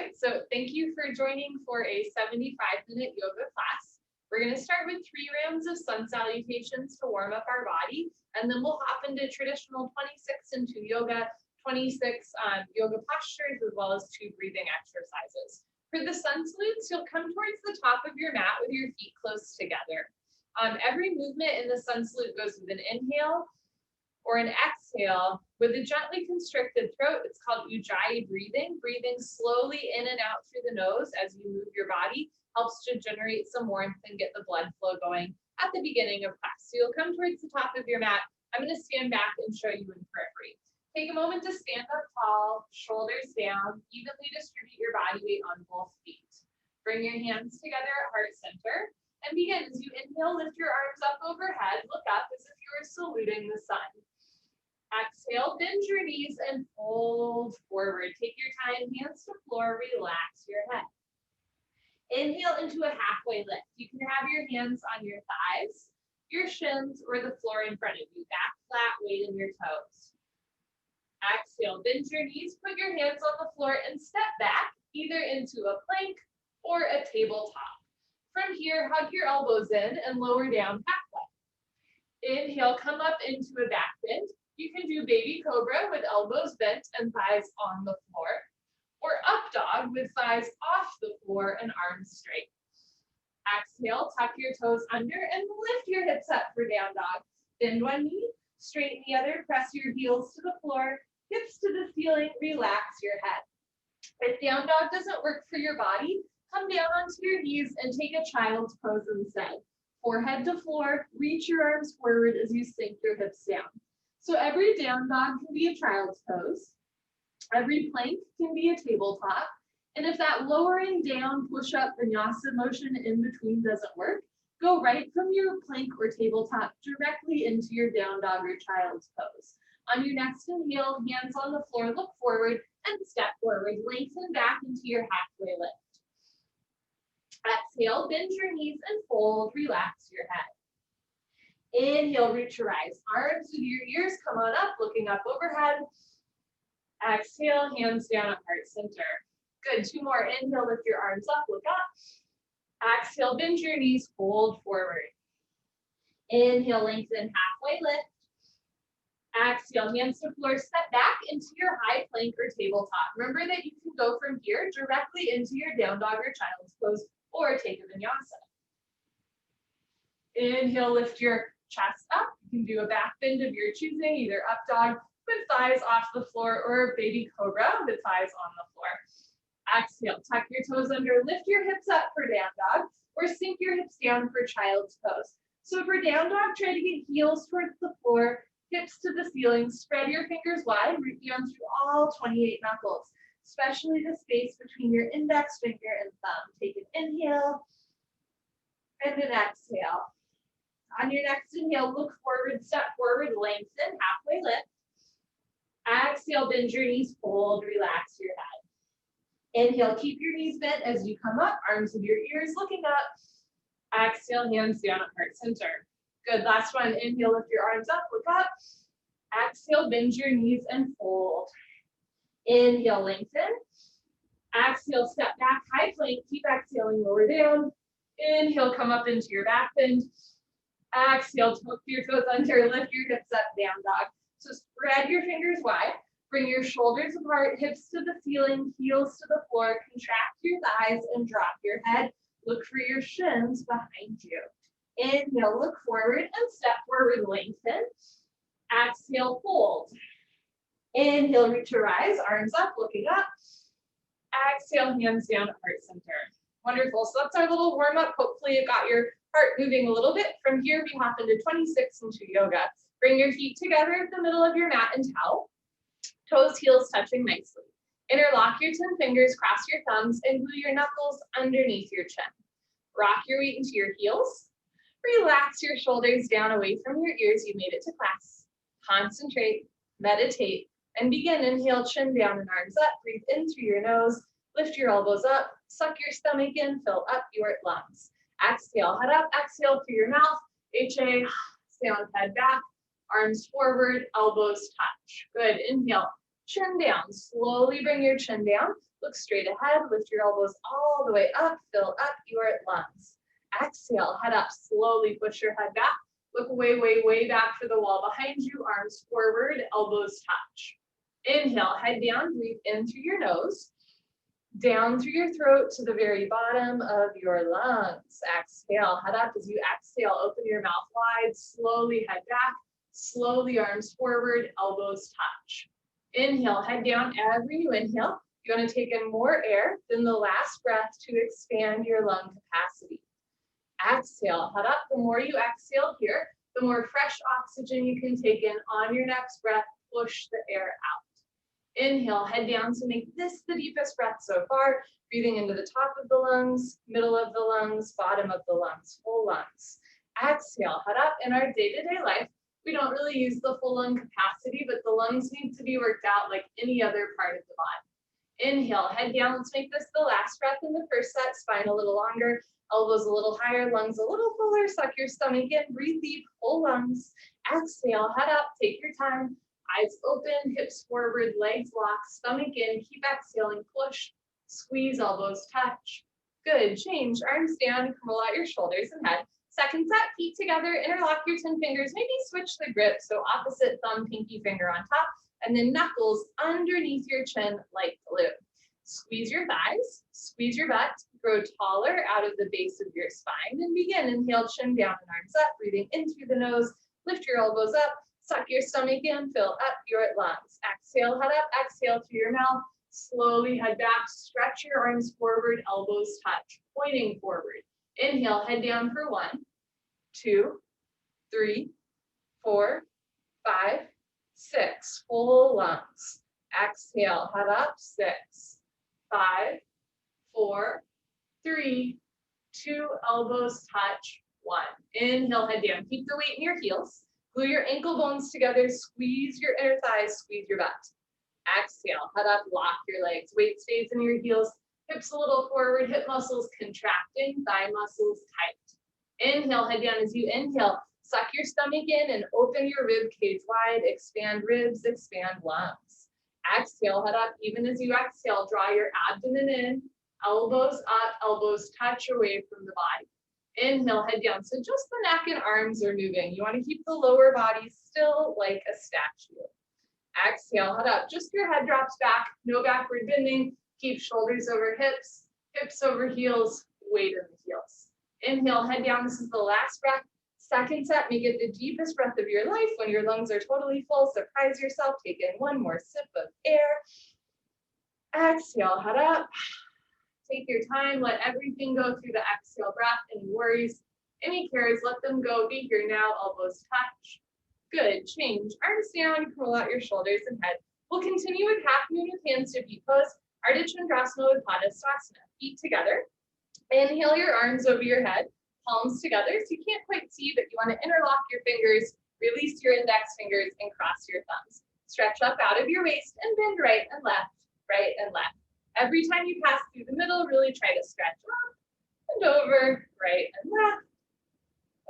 right, so thank you for joining for a 75-minute yoga class. We're going to start with 3 rounds of sun salutations to warm up our body, and then we'll hop into traditional 26 into yoga, 26 yoga postures, as well as 2 breathing exercises. For the sun salutes, you'll come towards the top of your mat with your feet close together. Every movement in the sun salute goes with an inhale or an exhale with a gently constricted throat. It's called ujjayi breathing. Breathing slowly in and out through the nose as you move your body helps to generate some warmth and get the blood flow going at the beginning of class. So you'll come towards the top of your mat. I'm going to stand back and show you in periphery. Take a moment to stand up tall, shoulders down, evenly distribute your body weight on both feet. Bring your hands together at heart center and begin. As you inhale, lift your arms up overhead, look up as if you were saluting the sun. Exhale, bend your knees and fold forward. Take your time, hands to floor, relax your head. Inhale into a halfway lift. You can have your hands on your thighs, your shins, or the floor in front of you. Back flat, weight in your toes. Exhale, bend your knees, put your hands on the floor and step back, either into a plank or a tabletop. From here, hug your elbows in and lower down halfway. Inhale, come up into a back bend. You can do baby cobra with elbows bent and thighs on the floor, or up dog with thighs off the floor and arms straight. Exhale, tuck your toes under and lift your hips up for down dog. Bend one knee, straighten the other, press your heels to the floor, hips to the ceiling, relax your head. If down dog doesn't work for your body, come down onto your knees and take a child's pose instead. Forehead to floor, reach your arms forward as you sink your hips down. So every down dog can be a child's pose. Every plank can be a tabletop. And if that lowering down, push-up, vinyasa motion in between doesn't work, go right from your plank or tabletop directly into your down dog or child's pose. On your next inhale, hands on the floor, look forward and step forward. Lengthen back into your halfway lift. Exhale, bend your knees and fold, relax your head. Inhale, reach your eyes, arms with your ears, come on up, looking up overhead. Exhale, hands down at heart center. Good, 2 more. Inhale, lift your arms up, look up. Exhale, bend your knees, fold forward. Inhale, lengthen, halfway lift. Exhale, hands to floor, step back into your high plank or tabletop. Remember that you can go from here directly into your down dog or child's pose or take a vinyasa. Inhale, lift your chest up. You can do a back bend of your choosing, either up dog with thighs off the floor or baby cobra with thighs on the floor. Exhale, tuck your toes under, lift your hips up for down dog, or sink your hips down for child's pose. So for down dog, try to get heels towards the floor, hips to the ceiling, spread your fingers wide, reach down through all 28 knuckles, especially the space between your index finger and thumb. Take an inhale and an exhale. On your next inhale, look forward, step forward, lengthen, halfway lift. Exhale, bend your knees, fold, relax your head. Inhale, keep your knees bent as you come up, arms with your ears looking up. Exhale, hands down at heart center. Good, last one. Inhale, lift your arms up, look up. Exhale, bend your knees and fold. Inhale, lengthen. Exhale, step back, high plank, keep exhaling, lower down. Inhale, come up into your back bend. Exhale, tuck your toes under, lift your hips up, down dog. So spread your fingers wide, bring your shoulders apart, hips to the ceiling, heels to the floor, contract your thighs and drop your head. Look for your shins behind you. Inhale, look forward and step forward, lengthen. Exhale, fold. Inhale, reach your eyes, arms up, looking up. Exhale, hands down at heart center. Wonderful, so that's our little warm up. Hopefully it got your heart moving a little bit. From here, we hop into 26 into yoga. Bring your feet together at the middle of your mat and towel. Toes, heels touching nicely. Interlock your 10 fingers, cross your thumbs, and glue your knuckles underneath your chin. Rock your weight into your heels. Relax your shoulders down away from your ears. You made it to class. Concentrate, meditate, and begin. Inhale, chin down and arms up. Breathe in through your nose. Lift your elbows up. Suck your stomach in. Fill up your lungs. Exhale, head up. Exhale through your mouth. HA, sound head back. Arms forward, elbows touch. Good. Inhale, Chin down, slowly bring your chin down. Look straight ahead, lift your elbows all the way up, fill up your lungs. Exhale, head up, slowly push your head back. Look way, way, way back for the wall behind you, arms forward, elbows touch. Inhale, head down, breathe in through your nose, down through your throat to the very bottom of your lungs. Exhale, head up. As you exhale, open your mouth wide, slowly head back, slowly arms forward, elbows touch. Inhale, head down. Every new inhale, you want to take in more air than the last breath to expand your lung capacity. Exhale, head up. The more you exhale here, the more fresh oxygen you can take in on your next breath. Push the air out. Inhale, head down. So make this the deepest breath so far. Breathing into the top of the lungs, middle of the lungs, bottom of the lungs, full lungs. Exhale, head up. In our day-to-day life, we don't really use the full lung capacity, but the lungs need to be worked out like any other part of the body. Inhale, head down. Let's make this the last breath in the first set. Spine a little longer, elbows a little higher, lungs a little fuller. Suck your stomach in, breathe deep, full lungs. Exhale, head up, take your time. Eyes open, hips forward, legs locked, stomach in. Keep exhaling, push, squeeze, elbows touch. Good, change, arms down, curl out your shoulders and head. Second set, feet together, interlock your 10 fingers, maybe switch the grip, so opposite thumb, pinky finger on top, and then knuckles underneath your chin like glue. Squeeze your thighs, squeeze your butt, grow taller out of the base of your spine, and begin. Inhale, chin down and arms up, breathing in through the nose, lift your elbows up, suck your stomach in, fill up your lungs. Exhale, head up, exhale through your mouth, slowly head back, stretch your arms forward, elbows touch, pointing forward. Inhale, head down for 1, 2, 3, 4, 5, 6, full lungs. Exhale, head up, 6, 5, 4, 3, 2, elbows touch, 1. Inhale, head down, keep the weight in your heels. Glue your ankle bones together, squeeze your inner thighs, squeeze your butt. Exhale, head up, lock your legs. Weight stays in your heels, hips a little forward, hip muscles contracting, thigh muscles tight. Inhale, head down. As you inhale, suck your stomach in and open your rib cage wide, expand ribs, expand lungs. Exhale, head up. Even as you exhale, draw your abdomen in, elbows up, elbows touch away from the body. Inhale, head down. So just the neck and arms are moving. You want to keep the lower body still like a statue. Exhale, head up. Just your head drops back, no backward bending. Keep shoulders over hips, hips over heels, weight in the heels. Inhale, head down. This is the last breath. Second set, make it the deepest breath of your life. When your lungs are totally full, surprise yourself. Take in one more sip of air. Exhale, head up. Take your time, let everything go through the exhale breath. Any worries, any cares, let them go. Be here now, elbows touch. Good, change. Arms down, curl out your shoulders and head. We'll continue with half moon with hands to feet pose, Ardha Chandrasana with Padasana. Feet together. Inhale your arms over your head, palms together. So you can't quite see, but you want to interlock your fingers, release your index fingers, and cross your thumbs. Stretch up out of your waist and bend right and left, right and left. Every time you pass through the middle, really try to stretch up and over, right and left.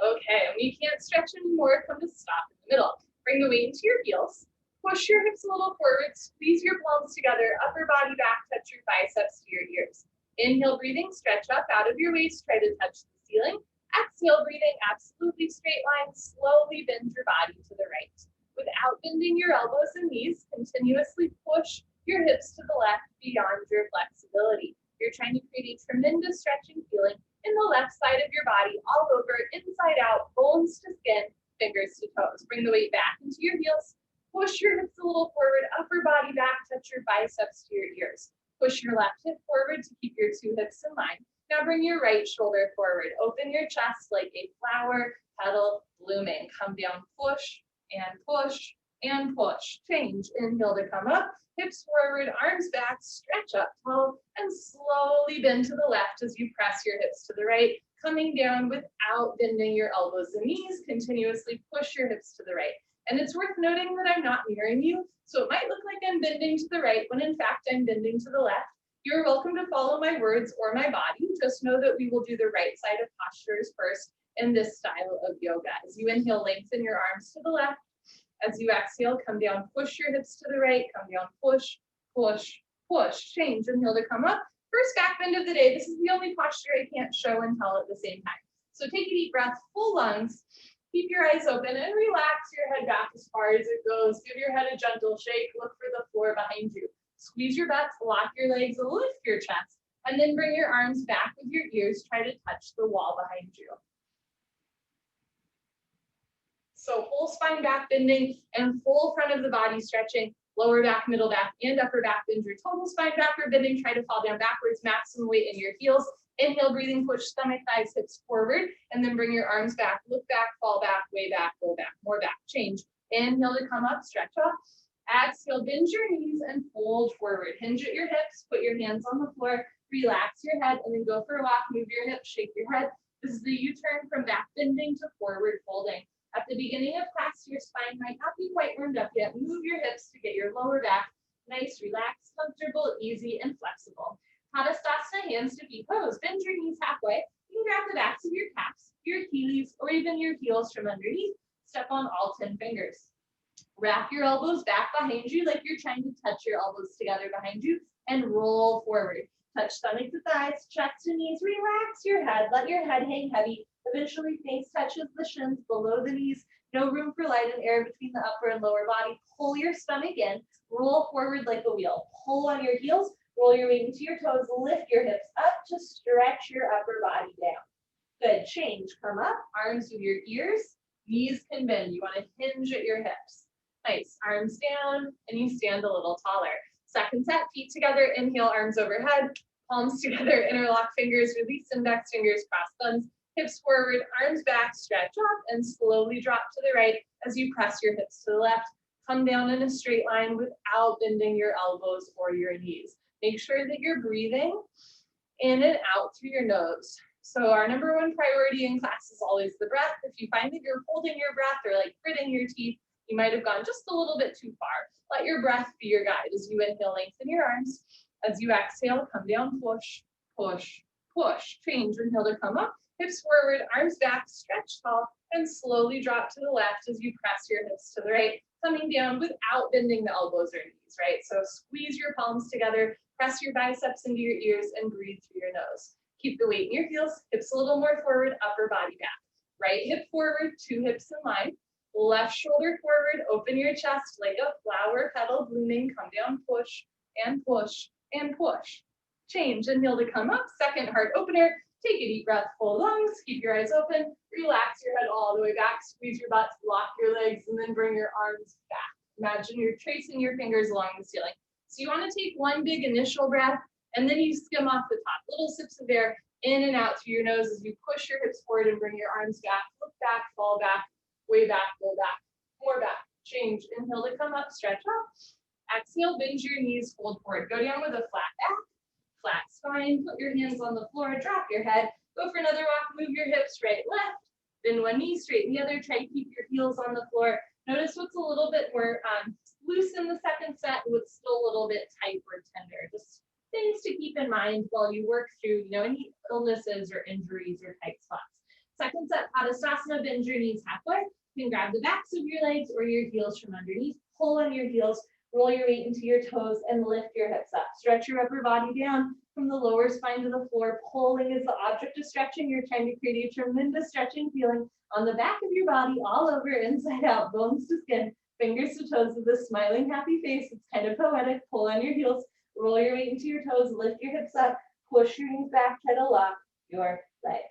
Okay, when you can't stretch anymore, come to stop in the middle. Bring the weight into your heels. Push your hips a little forward, squeeze your palms together, upper body back, touch your biceps to your ears. Inhale, breathing, stretch up out of your waist, try to touch the ceiling. Exhale, breathing, absolutely straight line, slowly bend your body to the right. Without bending your elbows and knees, continuously push your hips to the left beyond your flexibility. You're trying to create a tremendous stretching feeling in the left side of your body, all over, inside out, bones to skin, fingers to toes. Bring the weight back into your heels. Push your hips a little forward, upper body back, touch your biceps to your ears. Push your left hip forward to keep your 2 hips in line. Now bring your right shoulder forward. Open your chest like a flower petal blooming. Come down, push and push and push. Change. Inhale to come up. Hips forward, arms back, stretch up tall, and slowly bend to the left as you press your hips to the right, coming down without bending your elbows and knees. Continuously push your hips to the right. And it's worth noting that I'm not mirroring you, so it might look like I'm bending to the right when in fact I'm bending to the left. You're welcome to follow my words or my body. Just know that we will do the right side of postures first in this style of yoga. As you inhale, lengthen your arms to the left. As you exhale, come down, push your hips to the right, come down, push, push, push. Change, inhale to come up. First back bend of the day. This is the only posture I can't show and tell at the same time. So take a deep breath, full lungs. Keep your eyes open and relax your head back as far as it goes. Give your head a gentle shake. Look for the floor behind you. Squeeze your butts, lock your legs, lift your chest, and then bring your arms back with your ears. Try to touch the wall behind you. So whole spine back bending and full front of the body stretching. Lower back, middle back, and upper back. Bend your total spine backward bending. Try to fall down backwards. Maximum weight in your heels. Inhale, breathing, push stomach, thighs, hips forward, and then bring your arms back. Look back, fall back, way back, go back, more back. Change. Inhale to come up, stretch up. Exhale, bend your knees and fold forward. Hinge at your hips, put your hands on the floor, relax your head, and then go for a walk. Move your hips, shake your head. This is the U-turn from back bending to forward folding. At the beginning of class, your spine might not be quite warmed up yet. Move your hips to get your lower back nice, relaxed, comfortable, easy, and flexible. Tadasana, hands to feet pose. Bend your knees halfway. You can grab the backs of your calves, your Achilles, or even your heels from underneath. Step on all 10 fingers. Wrap your elbows back behind you like you're trying to touch your elbows together behind you and roll forward. Touch stomach to thighs, chest to knees. Relax your head. Let your head hang heavy. Eventually, face touches the shins below the knees. No room for light and air between the upper and lower body. Pull your stomach in. Roll forward like a wheel. Pull on your heels. Roll your weight into your toes. Lift your hips up to stretch your upper body down. Good. Change. Come up. Arms with your ears. Knees can bend. You want to hinge at your hips. Nice. Arms down, and you stand a little taller. Second set. Feet together. Inhale. Arms overhead. Palms together. Interlock fingers. Release index fingers. Cross thumbs. Hips forward, arms back, stretch up, and slowly drop to the right as you press your hips to the left. Come down in a straight line without bending your elbows or your knees. Make sure that you're breathing in and out through your nose. So our number one priority in class is always the breath. If you find that you're holding your breath or like gritting your teeth, you might have gone just a little bit too far. Let your breath be your guide. As you inhale, lengthen your arms. As you exhale, come down, push, push, push. Change, inhale to come up. Hips forward, arms back, stretch tall, and slowly drop to the left as you press your hips to the right, coming down without bending the elbows or knees, right? So squeeze your palms together, press your biceps into your ears, and breathe through your nose. Keep the weight in your heels, hips a little more forward, upper body back. Right hip forward, 2 hips in line. Left shoulder forward, open your chest like a flower petal blooming. Come down, push, and push, and push. Change, inhale to come up, second heart opener. Take a deep breath, full lungs, keep your eyes open, relax your head all the way back, squeeze your butts, lock your legs, and then bring your arms back. Imagine you're tracing your fingers along the ceiling. So you want to take one big initial breath, and then you skim off the top. Little sips of air in and out through your nose as you push your hips forward and bring your arms back, look back, fall back, way back, go back, more back. Change, inhale to come up, stretch up. Exhale, bend your knees, fold forward. Go down with a flat back. Flat spine, put your hands on the floor, drop your head, go for another walk, move your hips right, left, bend one knee, straighten the other, try to keep your heels on the floor. Notice what's a little bit more loose in the second set, what's still a little bit tight or tender. Just things to keep in mind while you work through, any illnesses or injuries or tight spots. Second set, Tadasana, bend your knees halfway. You can grab the backs of your legs or your heels from underneath, pull on your heels, roll your weight into your toes and lift your hips up. Stretch your upper body down from the lower spine to the floor. Pulling is the object of stretching. You're trying to create a tremendous stretching feeling on the back of your body, all over, inside out, bones to skin, fingers to toes with a smiling, happy face. It's kind of poetic. Pull on your heels, roll your weight into your toes, lift your hips up, push your knees back, try to lock your legs.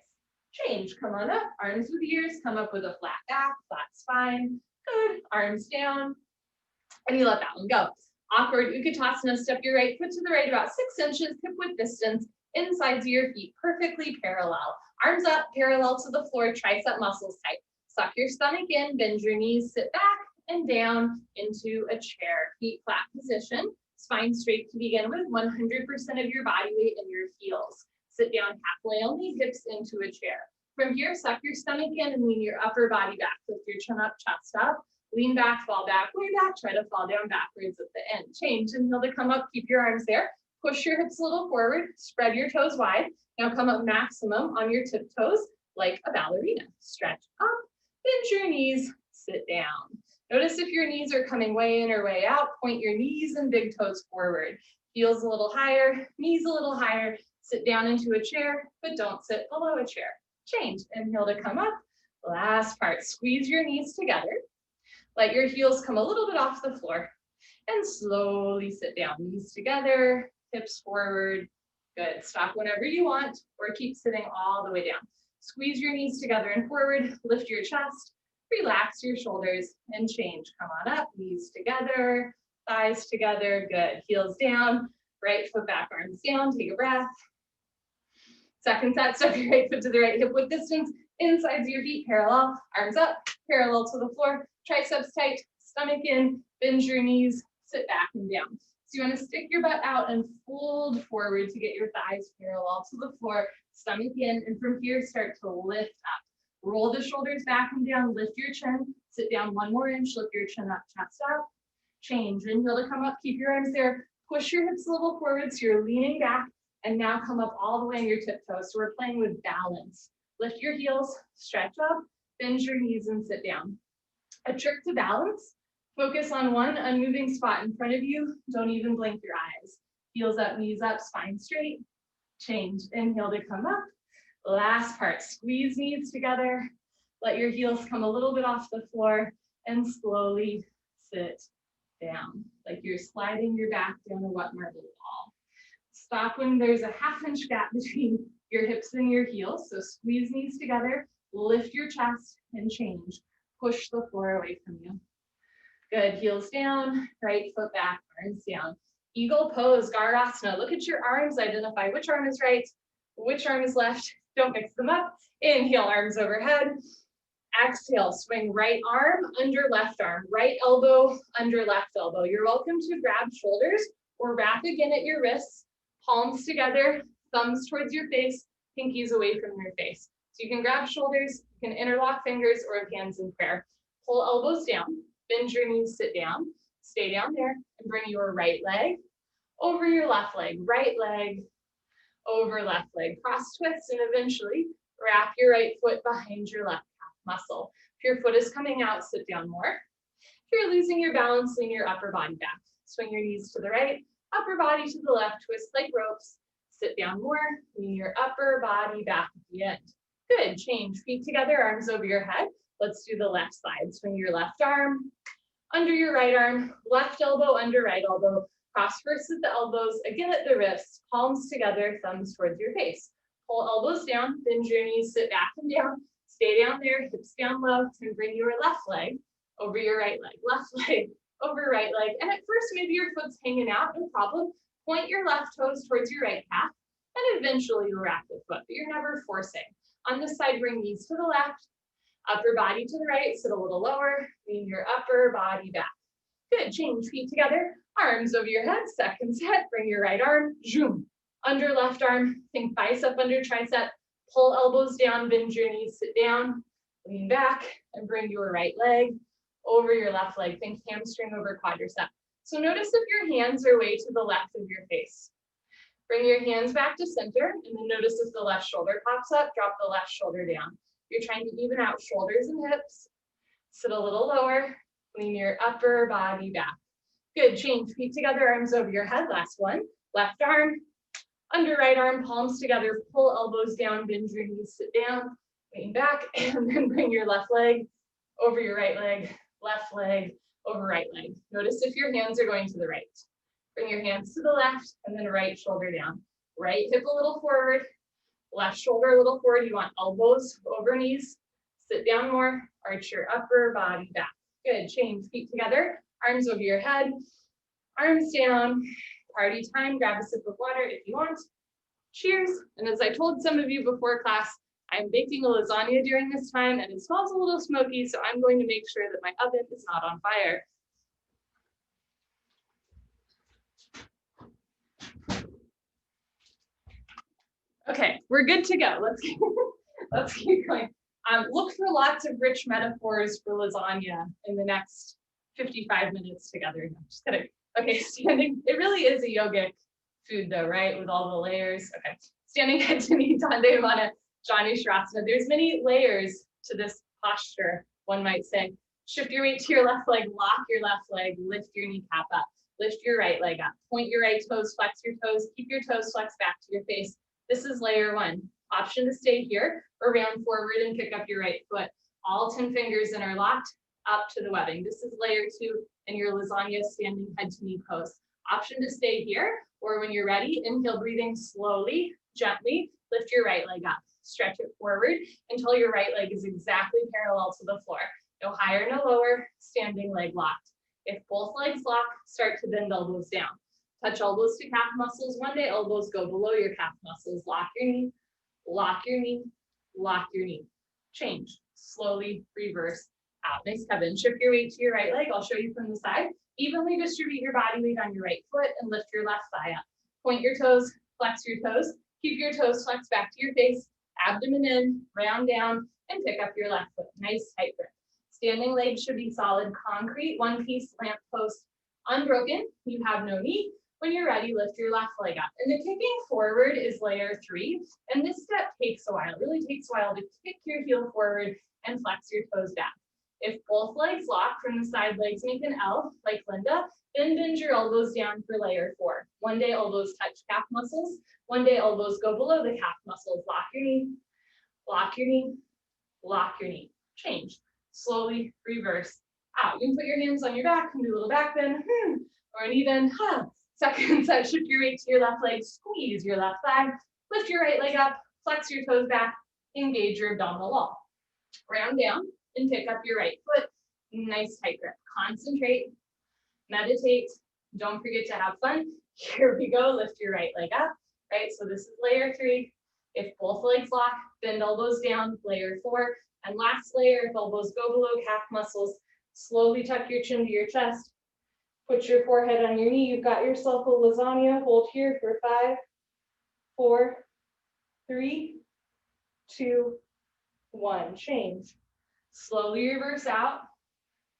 Change, come on up, arms with ears, come up with a flat back, flat spine. Good, arms down. And you let that one go. Awkward Utkatasana, step your right foot to the right about 6 inches, hip width distance, insides of your feet, perfectly parallel. Arms up, parallel to the floor, tricep muscles tight. Suck your stomach in, bend your knees, sit back and down into a chair. Feet flat position, spine straight to begin with, 100% of your body weight in your heels. Sit down halfway only, hips into a chair. From here, suck your stomach in and lean your upper body back. Lift your chin up, chest up. Lean back, fall back, way back, try to fall down backwards at the end. Change, inhale to come up, keep your arms there. Push your hips a little forward, spread your toes wide. Now come up maximum on your tiptoes like a ballerina. Stretch up, bend your knees, sit down. Notice if your knees are coming way in or way out, point your knees and big toes forward. Heels a little higher, knees a little higher, sit down into a chair, but don't sit below a chair. Change, inhale to come up. Last part, squeeze your knees together. Let your heels come a little bit off the floor and slowly sit down. Knees together, hips forward. Good, stop whenever you want or keep sitting all the way down. Squeeze your knees together and forward, lift your chest, relax your shoulders and change. Come on up, knees together, thighs together, good. Heels down, right foot back, arms down, take a breath. Second set, step your right foot to the right hip width distance, insides of your feet, parallel, arms up, parallel to the floor, triceps tight, stomach in, bend your knees, sit back and down. So you want to stick your butt out and fold forward to get your thighs parallel to the floor, stomach in, and from here start to lift up. Roll the shoulders back and down, lift your chin, sit down 1 more inch, lift your chin up, chest up, change, inhale to come up, keep your arms there, push your hips a little forward so you're leaning back, and now come up all the way on your tiptoes. So we're playing with balance. Lift your heels, stretch up, bend your knees and sit down. A trick to balance, focus on one unmoving spot in front of you. Don't even blink your eyes. Heels up, knees up, spine straight. Change, inhale to come up. Last part, squeeze knees together. Let your heels come a little bit off the floor and slowly sit down, like you're sliding your back down a wet marble wall. Stop when there's a 1/2 inch gap between your hips and your heels. So squeeze knees together, lift your chest and change. Push the floor away from you. Good, heels down, right foot back, arms down. Eagle pose, Garasana. Look at your arms, identify which arm is right, which arm is left. Don't mix them up. Inhale, arms overhead. Exhale, swing right arm under left arm, right elbow under left elbow. You're welcome to grab shoulders or wrap again at your wrists, palms together, thumbs towards your face, pinkies away from your face. So you can grab shoulders, you can interlock fingers or have hands in prayer. Pull elbows down, bend your knees, sit down, stay down there, and bring your right leg over your left leg, right leg over left leg. Cross twist and eventually wrap your right foot behind your left calf muscle. If your foot is coming out, sit down more. If you're losing your balance, lean your upper body back. Swing your knees to the right, upper body to the left, twist like ropes. Sit down more, lean your upper body back at the end. Good, change, feet together, arms over your head. Let's do the left side. Swing your left arm under your right arm, left elbow under right elbow. Cross first at the elbows, again at the wrists, palms together, thumbs towards your face. Pull elbows down, bend your knees, sit back and down. Stay down there, hips down low, and bring your left leg over your right leg. Left leg over right leg. And at first, maybe your foot's hanging out, no problem. Point your left toes towards your right calf, and eventually you'll wrap the foot, but you're never forcing. On this side, bring knees to the left, upper body to the right, sit a little lower, lean your upper body back. Good, change, feet together, arms over your head, second set, bring your right arm, zoom, under left arm, think bicep under tricep, pull elbows down, bend your knees, sit down, lean back, and bring your right leg over your left leg, think hamstring over quadricep. So notice if your hands are way to the left of your face. Bring your hands back to center, and then notice if the left shoulder pops up, drop the left shoulder down. You're trying to even out shoulders and hips. Sit a little lower, lean your upper body back. Good, change, feet together, arms over your head, last one. Left arm, under right arm, palms together, pull elbows down, bend your knees, sit down, lean back, and then bring your left leg over your right leg, left leg over right leg. Notice if your hands are going to the right. Bring your hands to the left, and then right shoulder down. Right hip a little forward, left shoulder a little forward. You want elbows over knees. Sit down more, arch your upper body back. Good, change, feet together, arms over your head, arms down. Party time, grab a sip of water if you want. Cheers. And as I told some of you before class, I'm baking a lasagna during this time and it smells a little smoky, so I'm going to make sure that my oven is not on fire. Okay, we're good to go. Let's keep going. Look for lots of rich metaphors for lasagna in the next 55 minutes together. No, just kidding. Okay, standing. It really is a yogic food though, right? With all the layers. Okay, standing head to knee, Dandayamana, Janu Shrasana. There's many layers to this posture, one might say. Shift your weight to your left leg, lock your left leg, lift your kneecap up. Lift your right leg up. Point your right toes, flex your toes, keep your toes flexed back to your face. This is layer 1. Option to stay here or round forward and pick up your right foot. All 10 fingers interlocked up to the webbing. This is layer 2 in your lasagna standing head to knee pose. Option to stay here, or when you're ready, inhale, breathing slowly, gently, lift your right leg up. Stretch it forward until your right leg is exactly parallel to the floor. No higher, no lower, standing leg locked. If both legs lock, start to bend elbows down. Touch elbows to calf muscles. One day elbows go below your calf muscles. Lock your knee, lock your knee, lock your knee. Change, slowly reverse out. Nice, Kevin. Shift your weight to your right leg. I'll show you from the side. Evenly distribute your body weight on your right foot and lift your left thigh up. Point your toes, flex your toes. Keep your toes flexed back to your face. Abdomen in, round down, and pick up your left foot. Nice tight grip. Standing legs should be solid concrete, one piece lamp post unbroken. You have no knee. When you're ready, lift your left leg up. And the kicking forward is layer 3. And this step takes a while. It really takes a while to kick your heel forward and flex your toes back. If both legs lock from the side legs, make an L like Linda, then bend your elbows down for layer 4. One day elbows touch calf muscles. One day elbows go below the calf muscles. Lock your knee, lock your knee, lock your knee. Change. Slowly reverse out. You can put your hands on your back and do a little back bend, or an even second set. Shift your weight to your left leg, squeeze your left thigh, lift your right leg up, flex your toes back, engage your abdominal wall. Round down and pick up your right foot. Nice tight grip. Concentrate, meditate. Don't forget to have fun. Here we go. Lift your right leg up. Right, so this is layer 3. If both legs lock, bend elbows down, layer 4. And last layer, if elbows go below calf muscles, slowly tuck your chin to your chest. Put your forehead on your knee. You've got yourself a lasagna. Hold here for 5, 4, 3, 2, 1. Change. Slowly reverse out,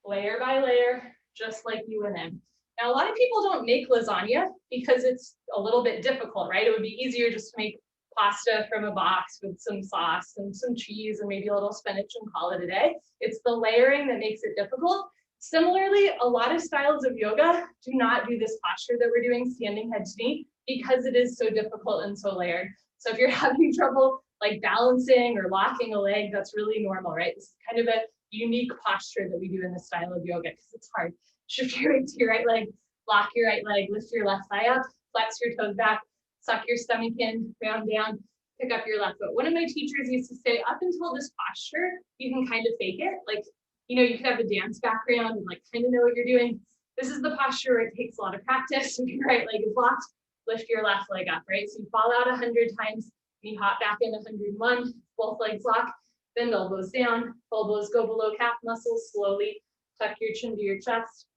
layer by layer, just like you went in. Now, a lot of people don't make lasagna because it's a little bit difficult, right? It would be easier just to make pasta from a box with some sauce and some cheese and maybe a little spinach and call it a day. It's the layering that makes it difficult. Similarly, a lot of styles of yoga do not do this posture that we're doing, standing head to knee, because it is so difficult and so layered. So if you're having trouble like balancing or locking a leg, that's really normal, right? This is kind of a unique posture that we do in this style of yoga because it's hard. Shift your weight to your right leg, lock your right leg, lift your left thigh up, flex your toes back, suck your stomach in, round down, pick up your left foot. One of my teachers used to say, up until this posture, you can kind of fake it. Like, you know, you could have a dance background and like kind of know what you're doing. This is the posture where it takes a lot of practice. If your right leg is locked, lift your left leg up, right? So you fall out 100 times, you hop back in 101, both legs lock, bend elbows down, elbows go below calf muscles, slowly tuck your chin to your chest,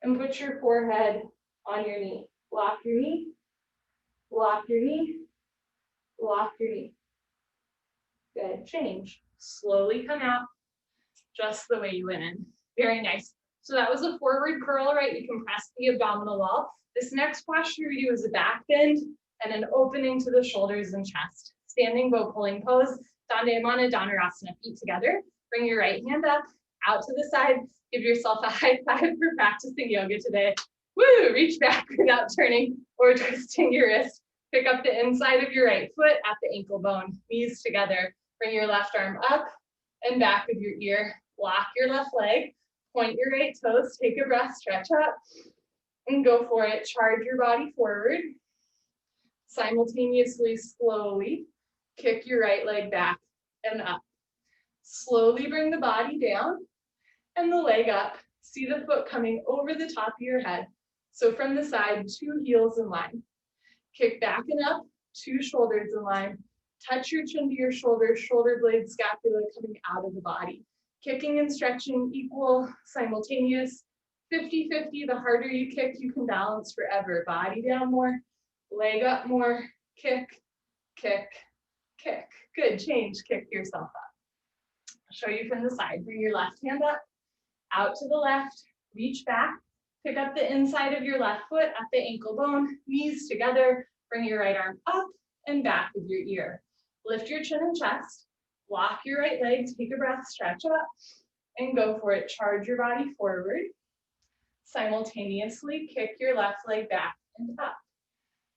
and put your forehead on your knee. Lock your knee, lock your knee, lock your knee. Good, change. Slowly come out, just the way you went in. Very nice. So that was a forward curl, right? You compress the abdominal wall. This next posture we do is a back bend and an opening to the shoulders and chest. Standing bow pulling pose, Dandayamana Dhanurasana, feet together. Bring your right hand up, out to the side. Give yourself a high five for practicing yoga today. Woo! Reach back without turning or twisting your wrist. Pick up the inside of your right foot at the ankle bone, knees together. Bring your left arm up and back of your ear. Lock your left leg, point your right toes, take a breath, stretch up, and go for it. Charge your body forward. Simultaneously, slowly, kick your right leg back and up. Slowly bring the body down and the leg up. See the foot coming over the top of your head. So from the side, 2 heels in line. Kick back and up, 2 shoulders in line. Touch your chin to your shoulders, shoulder blades, scapula coming out of the body. Kicking and stretching equal, simultaneous, 50-50. The harder you kick, you can balance forever. Body down more, leg up more, kick, kick, kick. Good, change, kick yourself up. I'll show you from the side. Bring your left hand up, out to the left, reach back, pick up the inside of your left foot at the ankle bone, knees together, bring your right arm up and back with your ear. Lift your chin and chest, lock your right leg, take a breath, stretch up, and go for it. Charge your body forward. Simultaneously kick your left leg back and up.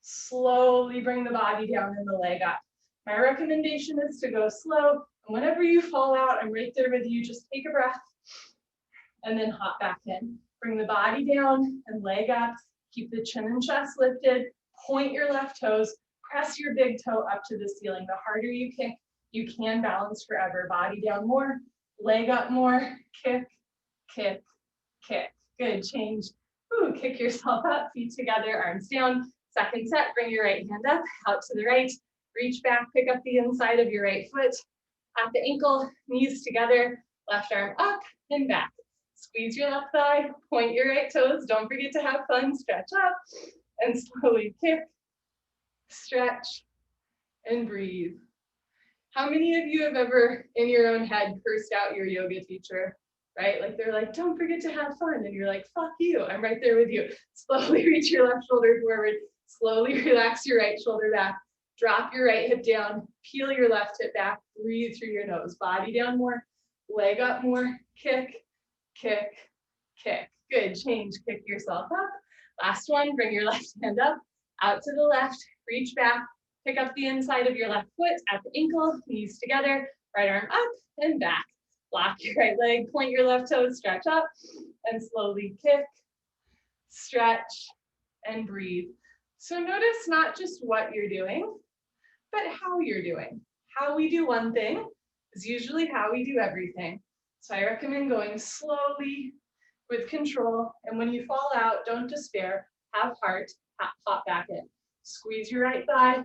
Slowly bring the body down and the leg up. My recommendation is to go slow. And whenever you fall out, I'm right there with you. Just take a breath and then hop back in. Bring the body down and leg up. Keep the chin and chest lifted. Point your left toes. Press your big toe up to the ceiling. The harder you kick, you can balance forever. Body down more, leg up more. Kick, kick, kick. Good, change. Ooh, kick yourself up, feet together, arms down. Second set, bring your right hand up, out to the right. Reach back, pick up the inside of your right foot. At the ankle, knees together, left arm up and back. Squeeze your left thigh, point your right toes. Don't forget to have fun, stretch up, and slowly kick, stretch, and breathe. How many of you have ever, in your own head, cursed out your yoga teacher? Right? Like they're like, don't forget to have fun. And you're like, fuck you, I'm right there with you. Slowly reach your left shoulder forward. Slowly relax your right shoulder back. Drop your right hip down. Peel your left hip back. Breathe through your nose. Body down more. Leg up more. Kick, kick, kick. Good, change. Kick yourself up. Last one, bring your left hand up. Out to the left. Reach back. Pick up the inside of your left foot at the ankle. Knees together. Right arm up and back. Lock your right leg, point your left toes, stretch up, and slowly kick, stretch, and breathe. So notice not just what you're doing, but how you're doing. How we do one thing is usually how we do everything. So I recommend going slowly with control, and when you fall out, don't despair, have heart, hop back in. Squeeze your right thigh,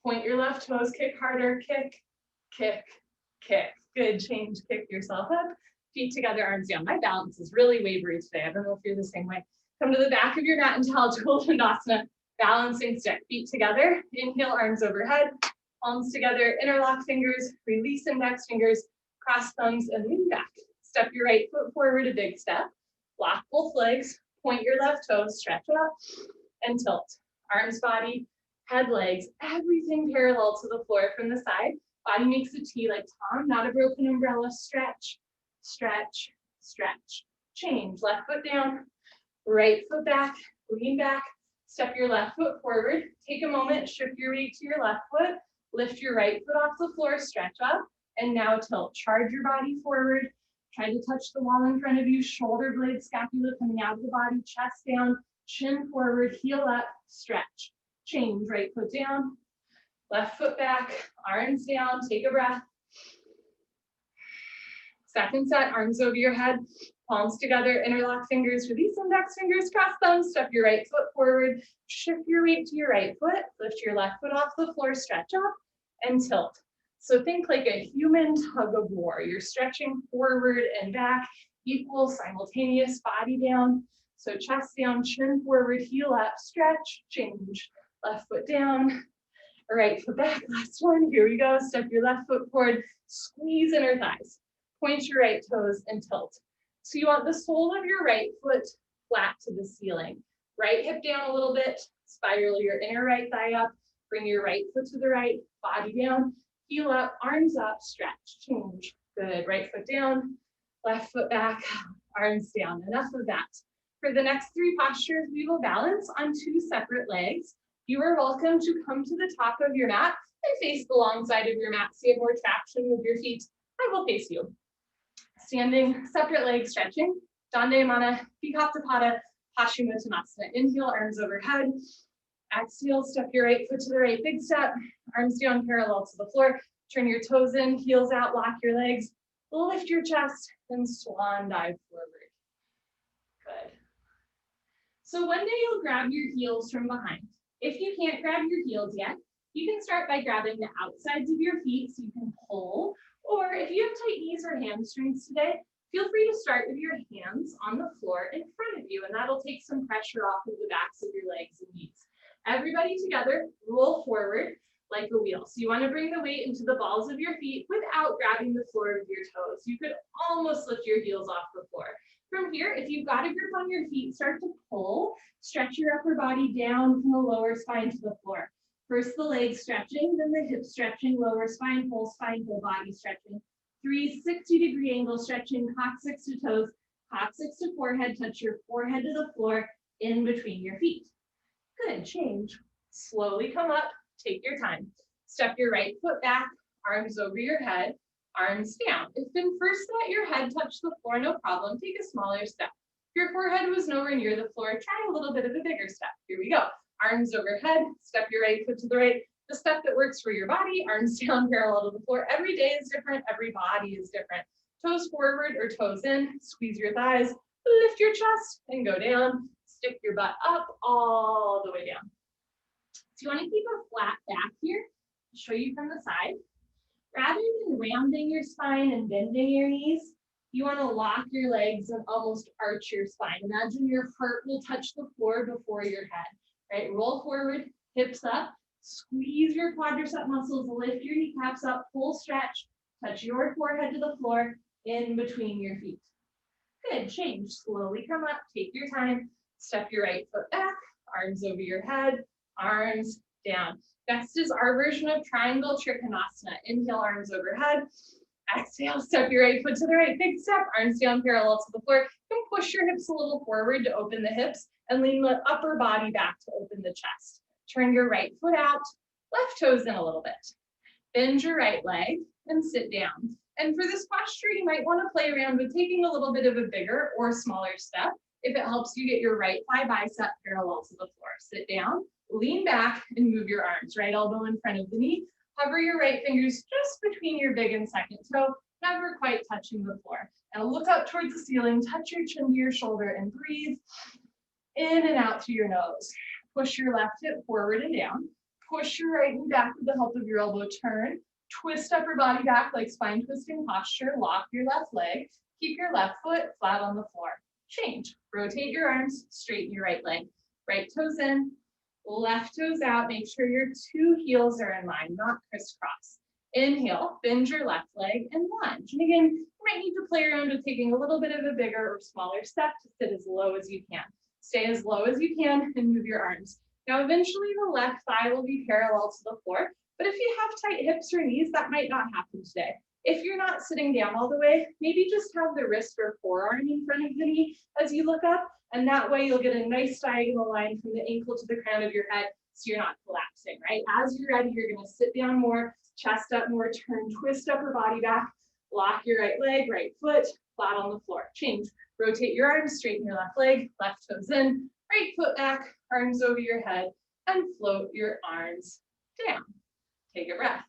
point your left toes, kick harder, kick, kick, kick. Good, change, kick yourself up, feet together, arms down. My balance is really wavery today. I don't know if you're the same way. Come to the back of your mat and Untitled, balancing stick, feet together, inhale, arms overhead, palms together, interlock fingers, release index fingers, cross thumbs, and lean back. Step your right foot forward, a big step, lock both legs, point your left toes, stretch up, and tilt. Arms, body, head, legs, everything parallel to the floor from the side. Body makes a T like Tom, not a broken umbrella. Stretch, stretch, stretch. Change, left foot down, right foot back, lean back, step your left foot forward. Take a moment, shift your weight to your left foot, lift your right foot off the floor, stretch up, and now tilt. Charge your body forward. Try to touch the wall in front of you, shoulder blade, scapula coming out of the body, chest down, chin forward, heel up, stretch. Change, right foot down, left foot back, arms down, take a breath. Second set, arms over your head, palms together, interlock fingers, release index fingers, cross thumbs, step your right foot forward, shift your weight to your right foot, lift your left foot off the floor, stretch up, and tilt. So think like a human tug of war. You're stretching forward and back, equal, simultaneous, body down. So chest down, chin forward, heel up, stretch, change. Left foot down, right foot back, last one, here we go. Step your left foot forward, squeeze inner thighs, point your right toes and tilt. So you want the sole of your right foot flat to the ceiling. Right hip down a little bit, spiral your inner right thigh up, bring your right foot to the right, body down, heel up, arms up, stretch, change. Good, right foot down, left foot back, arms down. Enough of that. For the next three postures, we will balance on two separate legs. You are welcome to come to the top of your mat and face the long side of your mat so you have more traction with your feet. I will face you. Standing, separate legs stretching. Dandayamana, Vikaptapada, Hashimotonasana. Inhale, arms overhead. Exhale, step your right foot to the right, big step. Arms down parallel to the floor. Turn your toes in, heels out, lock your legs. Lift your chest and swan dive forward. Good. So one day you'll grab your heels from behind. If you can't grab your heels yet, you can start by grabbing the outsides of your feet so you can pull. Or if you have tight knees or hamstrings today, feel free to start with your hands on the floor in front of you, and that'll take some pressure off of the backs of your legs and knees. Everybody together, roll forward like a wheel. So you want to bring the weight into the balls of your feet without grabbing the floor with your toes. You could almost lift your heels off the floor. From here, if you've got a grip on your feet, start to pull. Stretch your upper body down from the lower spine to the floor. First the legs stretching, then the hips stretching, lower spine, whole body stretching. 3 60-degree angle stretching, coccyx to toes, coccyx to forehead, touch your forehead to the floor in between your feet. Good, change. Slowly come up, take your time. Step your right foot back, arms over your head, arms down. If in first let your head touch the floor, no problem, take a smaller step. If your forehead was nowhere near the floor, try a little bit of a bigger step. Here we go. Arms overhead, step your right foot to the right. The step that works for your body, arms down parallel to the floor. Every day is different, every body is different. Toes forward or toes in, squeeze your thighs, lift your chest and go down. Stick your butt up all the way down. So you want to keep a flat back here. I'll show you from the side. Rather than rounding your spine and bending your knees, you want to lock your legs and almost arch your spine. Imagine your heart will touch the floor before your head, right? Roll forward, hips up, squeeze your quadricep muscles, lift your kneecaps up, full stretch, touch your forehead to the floor in between your feet. Good, change, slowly come up, take your time, step your right foot back, arms over your head, arms down. Next is our version of triangle Triphanasana. Inhale, arms overhead. Exhale, step your right foot to the right, big step, arms down parallel to the floor. You can push your hips a little forward to open the hips and lean the upper body back to open the chest. Turn your right foot out, left toes in a little bit. Bend your right leg and sit down. And for this posture, you might want to play around with taking a little bit of a bigger or smaller step if it helps you get your right thigh bicep parallel to the floor. Sit down, lean back, and move your arms. Right elbow in front of the knee. Hover your right fingers just between your big and second toe, never quite touching the floor. Now look up towards the ceiling, touch your chin to your shoulder, and breathe in and out through your nose. Push your left hip forward and down. Push your right knee back with the help of your elbow. Turn. Twist upper body back like spine twisting posture. Lock your left leg. Keep your left foot flat on the floor. Change. Rotate your arms. Straighten your right leg. Right toes in. Left toes out. Make sure your two heels are in line, not crisscross. Inhale. Bend your left leg and lunge. And again, you might need to play around with taking a little bit of a bigger or smaller step to sit as low as you can. Stay as low as you can and move your arms. Now, eventually the left thigh will be parallel to the floor, but if you have tight hips or knees, that might not happen today. If you're not sitting down all the way, maybe just have the wrist or forearm in front of the knee as you look up, and that way you'll get a nice diagonal line from the ankle to the crown of your head so you're not collapsing, right? As you're ready, you're gonna sit down more, chest up more, turn, twist upper body back, lock your right leg, right foot, flat on the floor. Change. Rotate your arms, straighten your left leg, left toes in, right foot back, arms over your head, and float your arms down. Take a breath.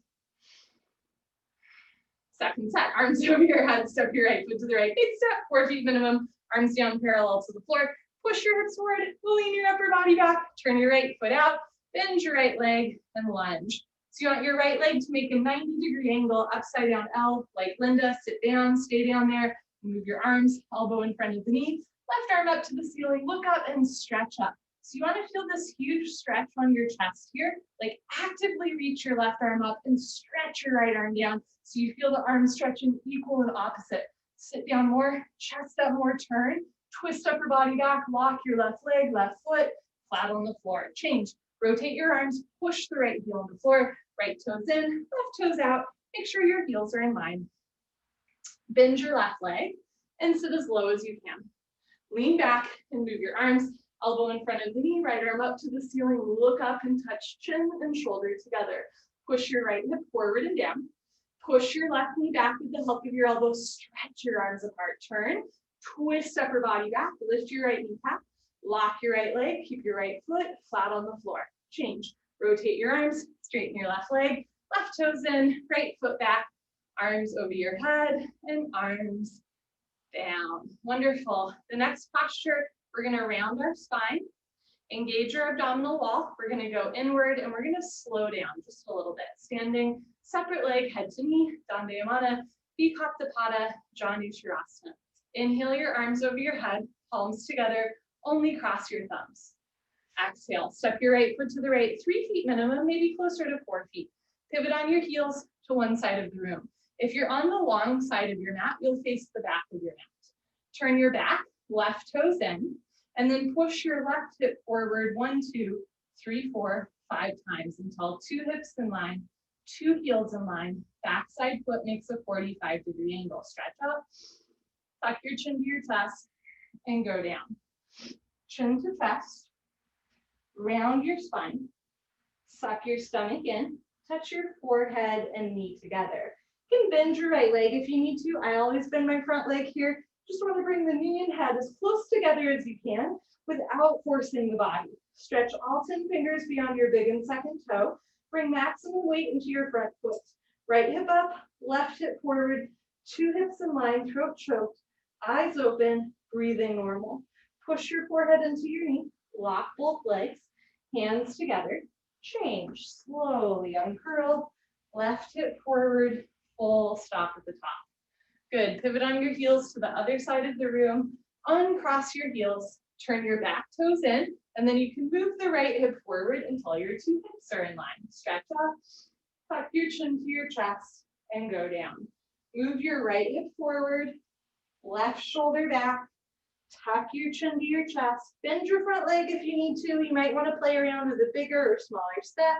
Second set, arms over your head, step your right foot to the right, big step, 4 feet minimum, arms down parallel to the floor. Push your hips forward, lean your upper body back, turn your right foot out, bend your right leg, and lunge. So you want your right leg to make a 90-degree angle, upside down L, like Linda. Sit down, stay down there, move your arms, elbow in front of the knee, left arm up to the ceiling, look up and stretch up. So you want to feel this huge stretch on your chest here, like actively reach your left arm up and stretch your right arm down so you feel the arms stretching equal and opposite. Sit down more, chest up more, turn, twist upper body back, lock your left leg, left foot, flat on the floor. Change. Rotate your arms, push the right heel on the floor, right toes in, left toes out. Make sure your heels are in line. Bend your left leg and sit as low as you can. Lean back and move your arms, elbow in front of the knee, right arm up to the ceiling, look up and touch chin and shoulder together. Push your right hip forward and down. Push your left knee back with the help of your elbow, stretch your arms apart. Turn, twist upper body back, lift your right kneecap, lock your right leg, keep your right foot flat on the floor. Change. Rotate your arms, straighten your left leg, left toes in, right foot back, arms over your head, and arms down. Wonderful. The next posture, we're gonna round our spine, engage our abdominal wall. We're gonna go inward and we're gonna slow down just a little bit. Standing, separate leg, head to knee, Dandayamana, Vikaptapada, Janushirasana. Inhale your arms over your head, palms together, only cross your thumbs. Exhale, step your right foot to the right, 3 feet minimum, maybe closer to 4 feet. Pivot on your heels to one side of the room. If you're on the long side of your mat, you'll face the back of your mat. Turn your back, left toes in, and then push your left hip forward 1, 2, 3, 4, 5 times until 2 hips in line, 2 heels in line. Backside foot makes a 45-degree angle. Stretch up, tuck your chin to your chest, and go down. Chin to chest, round your spine, suck your stomach in, touch your forehead and knee together. You can bend your right leg if you need to. I always bend my front leg here. Just want to bring the knee and head as close together as you can without forcing the body. Stretch all 10 fingers beyond your big and second toe. Bring maximum weight into your front foot. Right hip up, left hip forward, 2 hips in line, throat choked, eyes open, breathing normal. Push your forehead into your knee, lock both legs, hands together, change, slowly uncurl, left hip forward, full stop at the top. Good, pivot on your heels to the other side of the room, uncross your heels, turn your back toes in, and then you can move the right hip forward until your 2 hips are in line. Stretch up, tuck your chin to your chest, and go down. Move your right hip forward, left shoulder back, tuck your chin to your chest, bend your front leg if you need to. You might want to play around with a bigger or smaller step.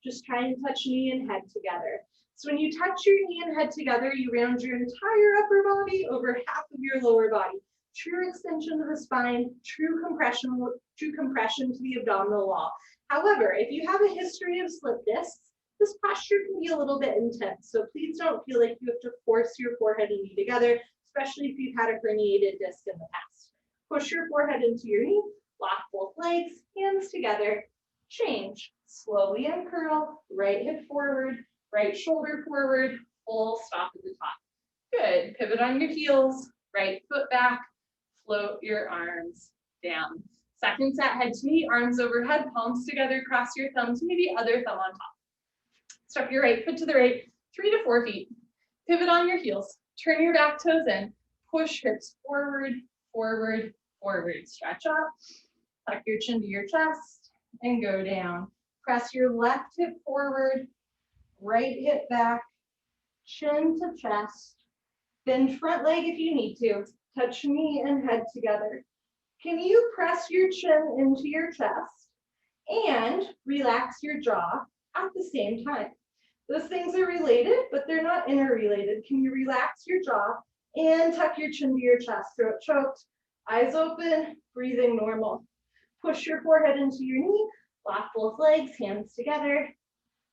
Just try and touch knee and head together. So when you touch your knee and head together, you round your entire upper body over half of your lower body. True extension of the spine, true compression to the abdominal wall. However, if you have a history of slip discs, this posture can be a little bit intense. So please don't feel like you have to force your forehead and knee together, especially if you've had a herniated disc in the past. Push your forehead into your knee, lock both legs, hands together, change. Slowly uncurl, right hip forward, right shoulder forward, full stop at the top. Good, pivot on your heels, right foot back, float your arms down. Second set, head to knee, arms overhead, palms together, cross your thumbs, maybe other thumb on top. Step your right foot to the right, 3 to 4 feet. Pivot on your heels, turn your back toes in, push hips forward, forward, forward. Stretch up, tuck your chin to your chest, and go down. Press your left hip forward, right hip back, chin to chest. Bend front leg if you need to. Touch knee and head together. Can you press your chin into your chest and relax your jaw at the same time? Those things are related, but they're not interrelated. Can you relax your jaw and tuck your chin to your chest? Throat choked, eyes open, breathing normal. Push your forehead into your knee, lock both legs, hands together.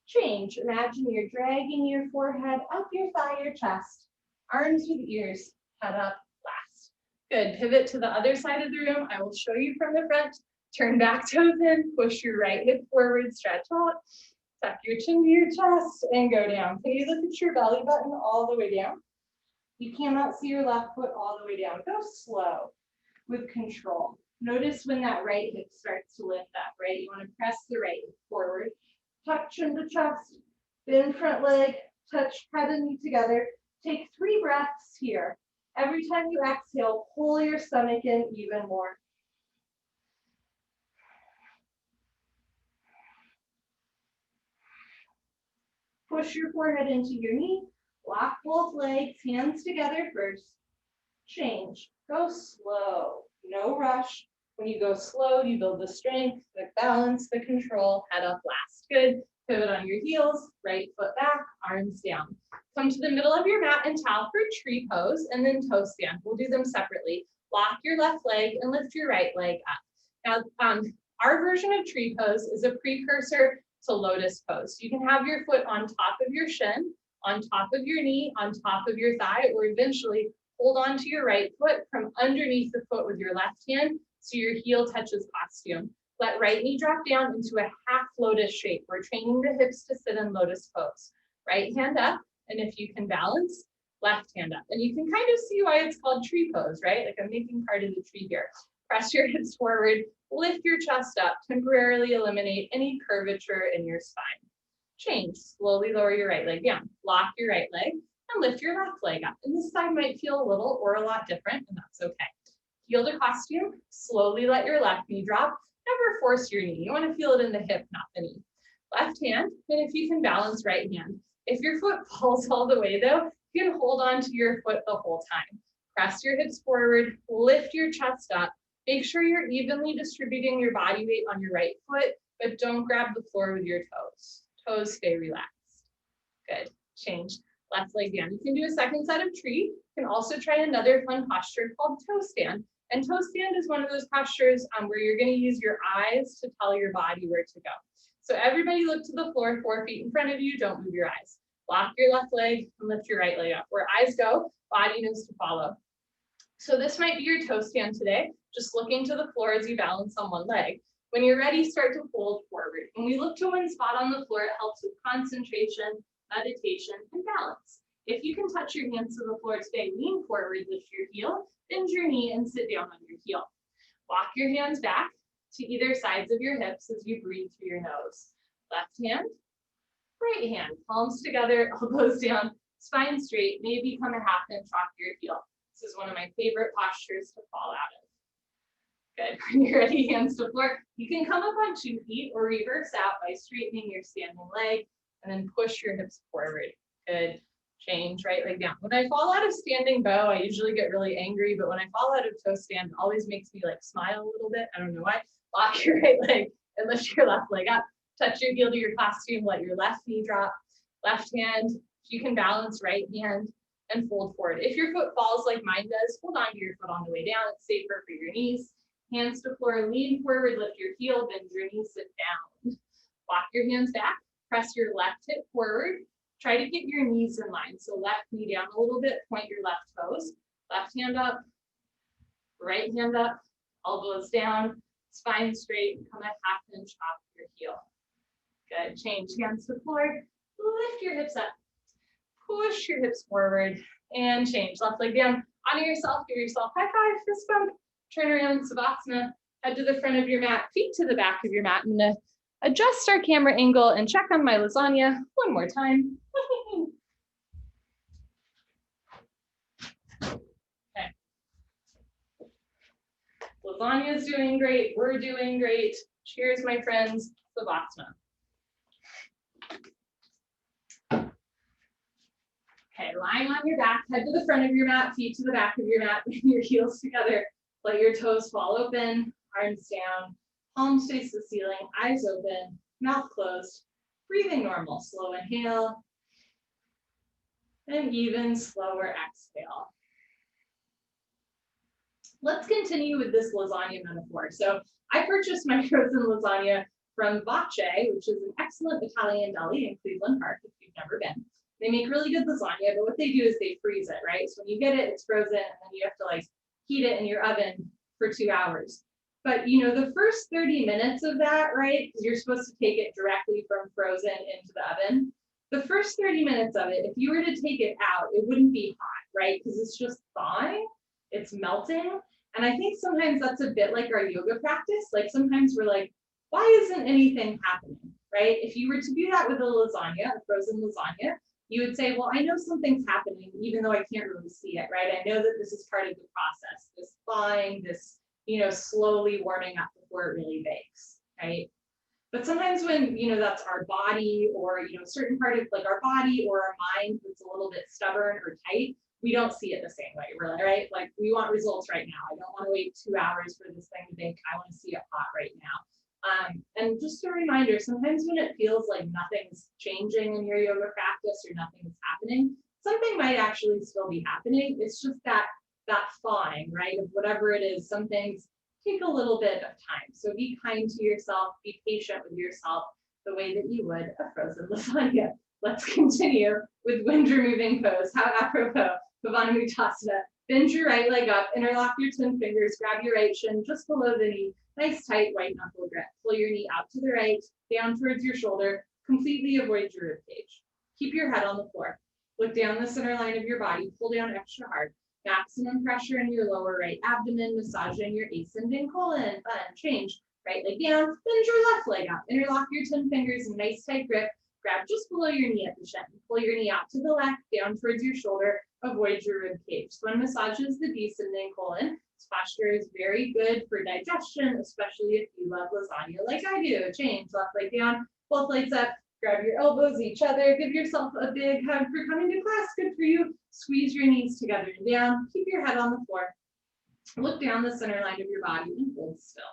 Change. Imagine you're dragging your forehead up your thigh, your chest. Arms with ears, head up, last. Good, pivot to the other side of the room. I will show you from the front. Turn back toes in, push your right hip forward, stretch out. Tuck your chin to your chest and go down. Can you look at your belly button all the way down? You cannot see your left foot all the way down. Go slow with control. Notice when that right hip starts to lift up, right? You want to press the right hip forward. Tuck chin to chest, bend front leg, touch head and knee together. Take 3 breaths here. Every time you exhale, pull your stomach in even more. Push your forehead into your knee, lock both legs, hands together first. Change, go slow, no rush. When you go slow, you build the strength, the balance, the control, head up last. Good, pivot on your heels, right foot back, arms down. Come to the middle of your mat and towel for tree pose and then toe stand. We'll do them separately. Lock your left leg and lift your right leg up. Now, our version of tree pose is a precursor to lotus pose. You can have your foot on top of your shin, on top of your knee, on top of your thigh, or eventually hold on to your right foot from underneath the foot with your left hand so your heel touches costume. Let right knee drop down into a half lotus shape. We're training the hips to sit in lotus pose. Right hand up, and if you can balance, left hand up. And you can kind of see why it's called tree pose, right? Like I'm making part of the tree here. Press your hips forward, lift your chest up, temporarily eliminate any curvature in your spine. Change, slowly lower your right leg down. Lock your right leg and lift your left leg up. And this side might feel a little or a lot different, and that's okay. Heel to costume, slowly let your left knee drop. Never force your knee. You want to feel it in the hip, not the knee. Left hand, and if you can balance, right hand. If your foot falls all the way though, you can hold on to your foot the whole time. Press your hips forward, lift your chest up. Make sure you're evenly distributing your body weight on your right foot, but don't grab the floor with your toes. Toes stay relaxed. Good. Change. Left leg down. You can do a second set of tree. You can also try another fun posture called toe stand. And toe stand is one of those postures where you're going to use your eyes to tell your body where to go. So everybody look to the floor, 4 feet in front of you. Don't move your eyes. Lock your left leg and lift your right leg up. Where eyes go, body knows to follow. So this might be your toe stand today, just looking to the floor as you balance on one leg. When you're ready, start to fold forward. When we look to one spot on the floor, it helps with concentration, meditation, and balance. If you can touch your hands to the floor today, lean forward, lift your heel, bend your knee, and sit down on your heel. Walk your hands back to either sides of your hips as you breathe through your nose. Left hand, right hand, palms together, elbows down, spine straight, maybe come a half inch off your heel. This is one of my favorite postures to fall out of. Good. When you're ready, hands to floor. You can come up on 2 feet or reverse out by straightening your standing leg and then push your hips forward. Good. Change, right leg down. When I fall out of standing bow, I usually get really angry, but when I fall out of toe stand, it always makes me like smile a little bit. I don't know why. Lock your right leg and lift your left leg up. Touch your heel to your costume, let your left knee drop. Left hand, if you can balance, right hand, and fold forward. If your foot falls like mine does, hold on to your foot on the way down. It's safer for your knees. Hands to floor, lean forward, lift your heel, bend your knee, sit down. Walk your hands back, press your left hip forward. Try to get your knees in line. So left knee down a little bit, point your left toes. Left hand up, right hand up, elbows down, spine straight, come a half inch off your heel. Good, change hands to floor, lift your hips up, push your hips forward, and change. Left leg down, honor yourself, give yourself high five, fist bump, turn around, Savasana, head to the front of your mat, feet to the back of your mat. I'm gonna adjust our camera angle and check on my lasagna one more time. Okay. Lasagna is doing great, we're doing great. Cheers, my friends, Savasana. Okay, lying on your back, head to the front of your mat, feet to the back of your mat, bring your heels together, let your toes fall open, arms down, palms face the ceiling, eyes open, mouth closed, breathing normal, slow inhale, and even slower exhale. Let's continue with this lasagna metaphor. So I purchased my frozen lasagna from Voce, which is an excellent Italian deli in Cleveland Park, if you've never been. They make really good lasagna, but what they do is they freeze it, right? So when you get it, it's frozen, and then you have to like heat it in your oven for 2 hours. But you know, the first 30 minutes of that, right? Because you're supposed to take it directly from frozen into the oven. The first 30 minutes of it, if you were to take it out, it wouldn't be hot, right? Because it's just thawing, it's melting. And I think sometimes that's a bit like our yoga practice. Like sometimes we're like, why isn't anything happening, right? If you were to do that with a lasagna, a frozen lasagna, you would say, well, I know something's happening, even though I can't really see it, right? I know that this is part of the process, this thawing, this, you know, slowly warming up before it really bakes, right? But sometimes when, you know, that's our body or, you know, a certain part of like our body or our mind that's a little bit stubborn or tight, we don't see it the same way, really, right? Like we want results right now. I don't want to wait 2 hours for this thing to bake. I want to see it hot right now. And just a reminder, sometimes when it feels like nothing's changing in your yoga practice or nothing's happening, something might actually still be happening. It's just that thawing, right? Of whatever it is, some things take a little bit of time. So be kind to yourself, be patient with yourself the way that you would a frozen lasagna. Let's continue with wind removing pose. How apropos, Pavanamutasana. Bend your right leg up, interlock your twin fingers, grab your right shin just below the knee. Nice tight white knuckle grip. Pull your knee out to the right, down towards your shoulder. Completely avoid your rib cage. Keep your head on the floor. Look down the center line of your body. Pull down extra hard. Maximum pressure in your lower right abdomen, massaging your ascending colon. Fun. Change. Right leg down. Bend your left leg up. Interlock your twin fingers. Nice tight grip. Grab just below your knee at the shin. Pull your knee out to the left, down towards your shoulder. Avoid your rib cage. One massages the descending colon. This posture is very good for digestion, especially if you love lasagna like I do. Change. Left leg down, both legs up. Grab your elbows each other. Give yourself a big hug for coming to class. Good for you. Squeeze your knees together and down. Keep your head on the floor. Look down the center line of your body and hold still.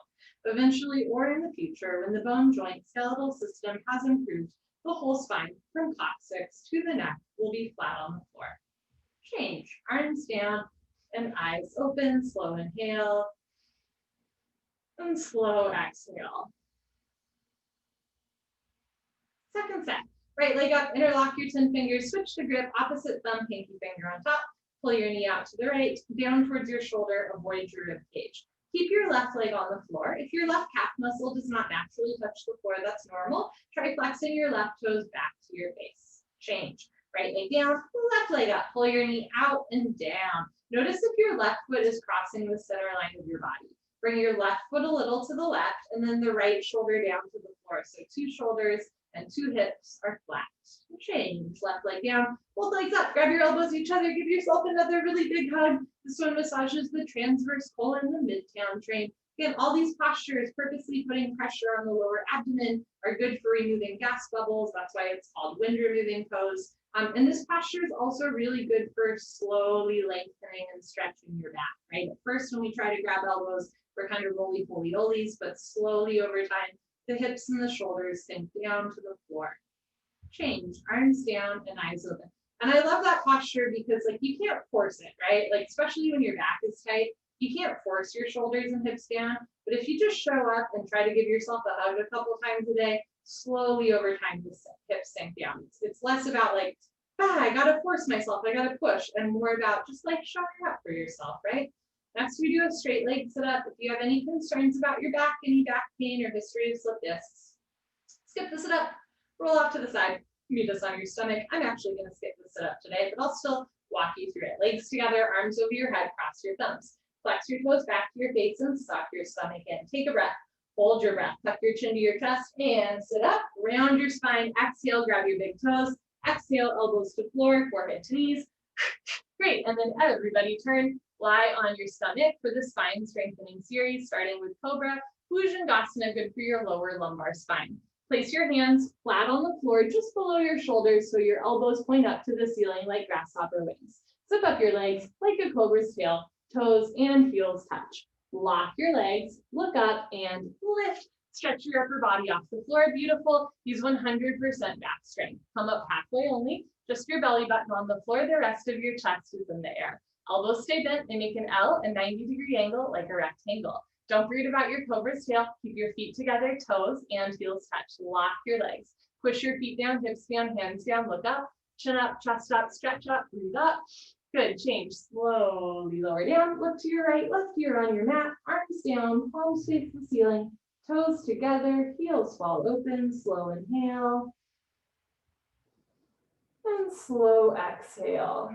Eventually, or in the future, when the bone joint skeletal system has improved, The whole spine from coccyx to the neck will be flat on the floor. Change, arms down and eyes open, slow inhale and slow exhale. Second set, right leg up, interlock your 10 fingers, switch to grip, opposite thumb, pinky finger on top, pull your knee out to the right, down towards your shoulder, avoid your rib cage. Keep your left leg on the floor. If your left calf muscle does not naturally touch the floor, that's normal. Try flexing your left toes back to your face. Change. Right leg down, left leg up. Pull your knee out and down. Notice if your left foot is crossing the center line of your body. Bring your left foot a little to the left and then the right shoulder down to the floor. So 2 shoulders and 2 hips are flat. Change, left leg down, both legs up, grab your elbows to each other, give yourself another really big hug. This one massages the transverse colon, the midtown train. Again, all these postures, purposely putting pressure on the lower abdomen, are good for removing gas bubbles. That's why it's called wind removing pose. And this posture is also really good for slowly lengthening and stretching your back, right? At first, when we try to grab elbows, we're kind of roly-poly-olies, but slowly over time, the hips and the shoulders sink down to the floor. Change, arms down and eyes open. And I love that posture because like you can't force it, right? Like especially when your back is tight, you can't force your shoulders and hips down. But if you just show up and try to give yourself a hug a couple times a day, slowly over time the hips sink down. It's less about like, I gotta force myself, I gotta push, and more about just like showing up for yourself, right? Next, we do a straight leg sit up. If you have any concerns about your back, any back pain or history of slip discs, skip the sit up, roll off to the side, meet us on your stomach. I'm actually going to skip the sit up today, but I'll still walk you through it. Legs together, arms over your head, cross your thumbs. Flex your toes back to your face and suck your stomach in. Take a breath, hold your breath, tuck your chin to your chest and sit up, round your spine, exhale, grab your big toes, exhale, elbows to floor, forehead to knees. Great, and then everybody turn, lie on your stomach for the spine strengthening series, starting with Cobra, Bhujangasana, good for your lower lumbar spine. Place your hands flat on the floor just below your shoulders so your elbows point up to the ceiling like grasshopper wings. Zip up your legs like a cobra's tail, toes and heels touch. Lock your legs, look up and lift. Stretch your upper body off the floor. Beautiful. Use 100% back strength. Come up halfway only, just your belly button on the floor. The rest of your chest is in the air. Elbows stay bent and make an L, a 90-degree angle like a rectangle. Don't forget about your cobra's tail. Keep your feet together, toes and heels touch. Lock your legs. Push your feet down, hips down, hands down, look up, chin up, chest up, stretch up, breathe up. Good, change, slowly lower down, look to your right, left ear on your mat, arms down, palms face the ceiling, toes together, heels fall open, slow inhale, and slow exhale.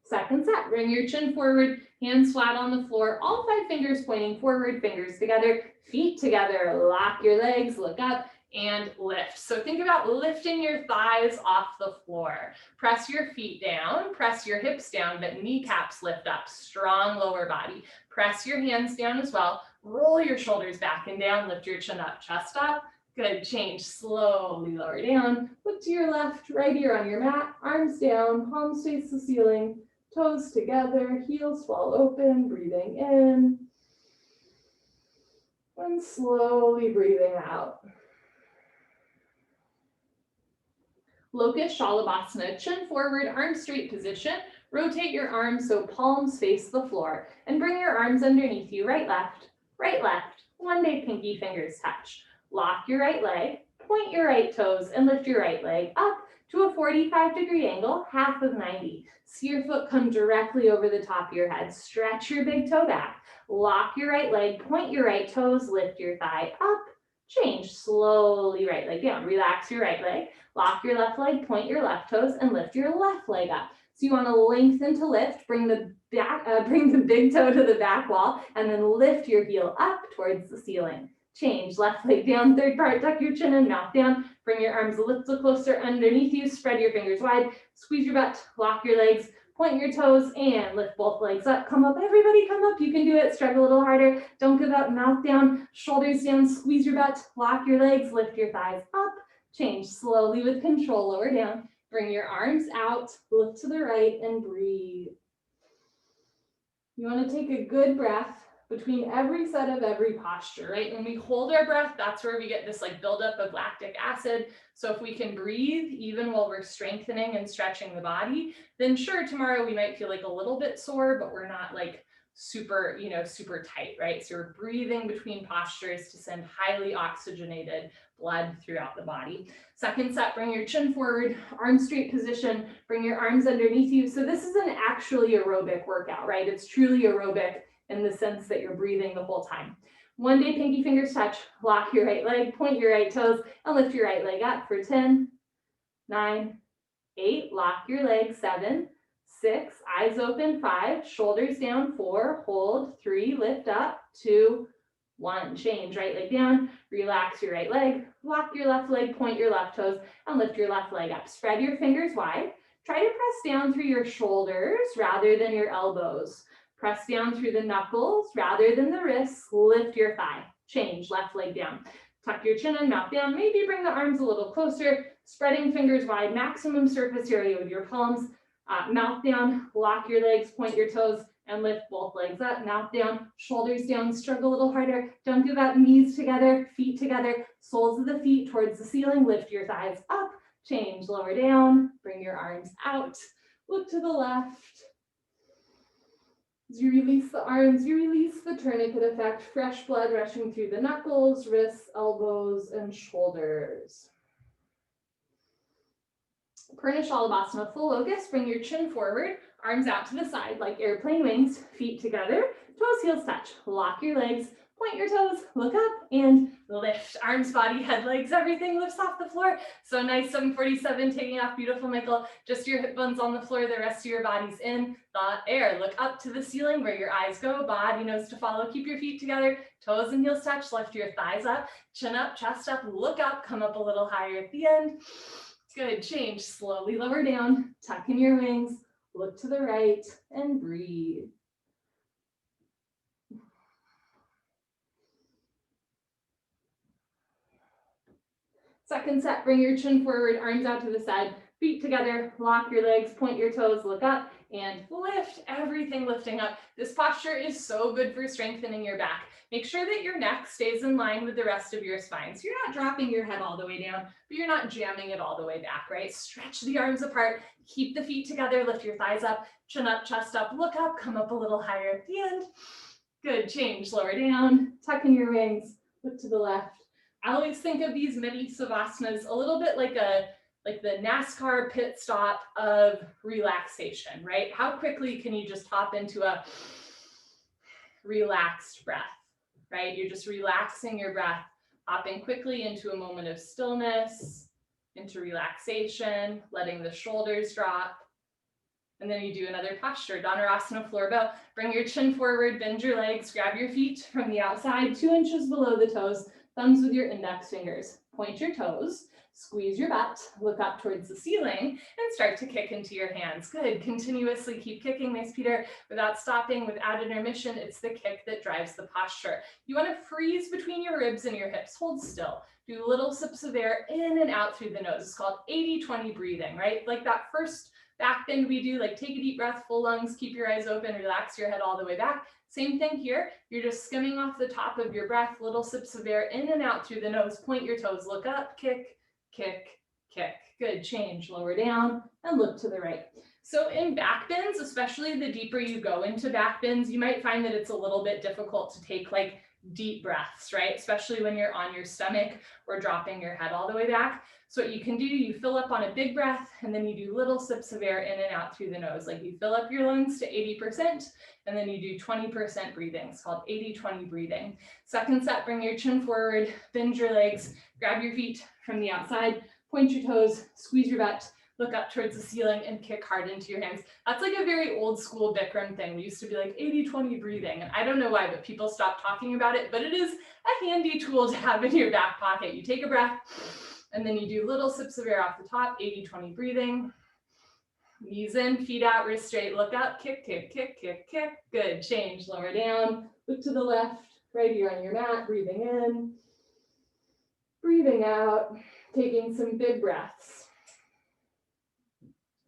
Second set, bring your chin forward, hands flat on the floor, all 5 fingers pointing forward, fingers together, feet together, lock your legs, look up, and lift. So think about lifting your thighs off the floor. Press your feet down, press your hips down, but kneecaps lift up, strong lower body. Press your hands down as well, roll your shoulders back and down, lift your chin up, chest up. Good, change, slowly lower down, look to your left, right ear on your mat, arms down, palms face the ceiling, toes together, heels fall open, breathing in, and slowly breathing out. Locust Shalabhasana, chin forward, arms straight position. Rotate your arms so palms face the floor and bring your arms underneath you, right, left, one day pinky fingers touch. Lock your right leg, point your right toes and lift your right leg up to a 45-degree angle, half of 90. See your foot come directly over the top of your head. Stretch your big toe back. Lock your right leg, point your right toes, lift your thigh up. Change slowly right leg down. Relax your right leg. Lock your left leg, point your left toes, and lift your left leg up. So you want to lengthen to lift, bring the big toe to the back wall, and then lift your heel up towards the ceiling. Change, left leg down, third part, tuck your chin and mouth down. Bring your arms a little closer underneath you, spread your fingers wide, squeeze your butt, lock your legs, point your toes, and lift both legs up. Come up, everybody come up, you can do it, struggle a little harder. Don't give up, mouth down, shoulders down, squeeze your butt, lock your legs, lift your thighs up. Change slowly with control, lower down. Bring your arms out, look to the right, and breathe. You want to take a good breath between every set of every posture, right? When we hold our breath, that's where we get this like buildup of lactic acid. So if we can breathe even while we're strengthening and stretching the body, then sure, tomorrow we might feel like a little bit sore, but we're not like super, super tight, right? So you're breathing between postures to send highly oxygenated blood throughout the body. Second set, bring your chin forward, arm straight position, bring your arms underneath you. So this is an actually aerobic workout, right? It's truly aerobic in the sense that you're breathing the whole time. One day, pinky fingers touch, lock your right leg, point your right toes, and lift your right leg up for 10, 9, 8, lock your leg, 7, 6, eyes open, 5, shoulders down, 4, hold, 3, lift up, 2, 1, change, right leg down, relax your right leg, lock your left leg, point your left toes, and lift your left leg up. Spread your fingers wide. Try to press down through your shoulders rather than your elbows. Press down through the knuckles rather than the wrists. Lift your thigh. Change, left leg down. Tuck your chin in, mouth down. Maybe bring the arms a little closer. Spreading fingers wide, maximum surface area with your palms. Mouth down, lock your legs, point your toes, and lift both legs up. Mouth down, shoulders down, struggle a little harder. Don't give up, knees together, feet together, soles of the feet towards the ceiling. Lift your thighs up, change, lower down, bring your arms out. Look to the left. As you release the arms, you release the tourniquet effect, fresh blood rushing through the knuckles, wrists, elbows, and shoulders. Purna Shalabhasana, full locust, bring your chin forward, arms out to the side like airplane wings, feet together, toes, heels touch. Lock your legs, point your toes, look up, and lift. Arms, body, head, legs, everything lifts off the floor. So nice 747, taking off, beautiful, Michael. Just your hip bones on the floor, the rest of your body's in the air. Look up to the ceiling where your eyes go, body knows to follow. Keep your feet together, toes and heels touch, lift your thighs up, chin up, chest up, look up, come up a little higher at the end. Good, change, slowly lower down, tuck in your wings, look to the right, and breathe. Second set, bring your chin forward, arms out to the side, feet together, lock your legs, point your toes, look up, and lift, everything lifting up. This posture is so good for strengthening your back. Make sure that your neck stays in line with the rest of your spine. So you're not dropping your head all the way down, but you're not jamming it all the way back, right? Stretch the arms apart, keep the feet together, lift your thighs up, chin up, chest up, look up, come up a little higher at the end. Good, change, lower down, tuck in your wings, look to the left. I always think of these mini Savasanas a little bit like the NASCAR pit stop of relaxation, right? How quickly can you just hop into a relaxed breath, right? You're just relaxing your breath, hopping quickly into a moment of stillness, into relaxation, letting the shoulders drop. And then you do another posture, Dhanurasana floor bow. Bring your chin forward, bend your legs, grab your feet from the outside, 2 inches below the toes, thumbs with your index fingers. Point your toes, squeeze your butt, look up towards the ceiling, and start to kick into your hands. Good, continuously keep kicking, nice Peter, without stopping, without intermission. It's the kick that drives the posture. You want to freeze between your ribs and your hips, hold still. Do little sips of air in and out through the nose. It's called 80-20 breathing, right? Like that first back bend we do, like take a deep breath, full lungs, keep your eyes open, relax your head all the way back. Same thing here. You're just skimming off the top of your breath, little sips of air in and out through the nose. Point your toes, look up, kick, kick, kick. Good, change, lower down, and look to the right. So in back bends, especially the deeper you go into back bends, you might find that it's a little bit difficult to take like deep breaths, right? Especially when you're on your stomach or dropping your head all the way back. So what you can do, you fill up on a big breath, and then you do little sips of air in and out through the nose. Like you fill up your lungs to 80%, and then you do 20% breathing. It's called 80-20 breathing. Second set, bring your chin forward, bend your legs, grab your feet from the outside, point your toes, squeeze your butt, look up towards the ceiling, and kick hard into your hands. That's like a very old school Bikram thing. We used to be like 80-20 breathing. And I don't know why, but people stopped talking about it, but it is a handy tool to have in your back pocket. You take a breath, and then you do little sips of air off the top, 80-20 breathing. Knees in, feet out, wrist straight, look up, kick, kick, kick, kick, kick. Good, change, lower down, look to the left, right here on your mat, breathing in, breathing out, taking some big breaths.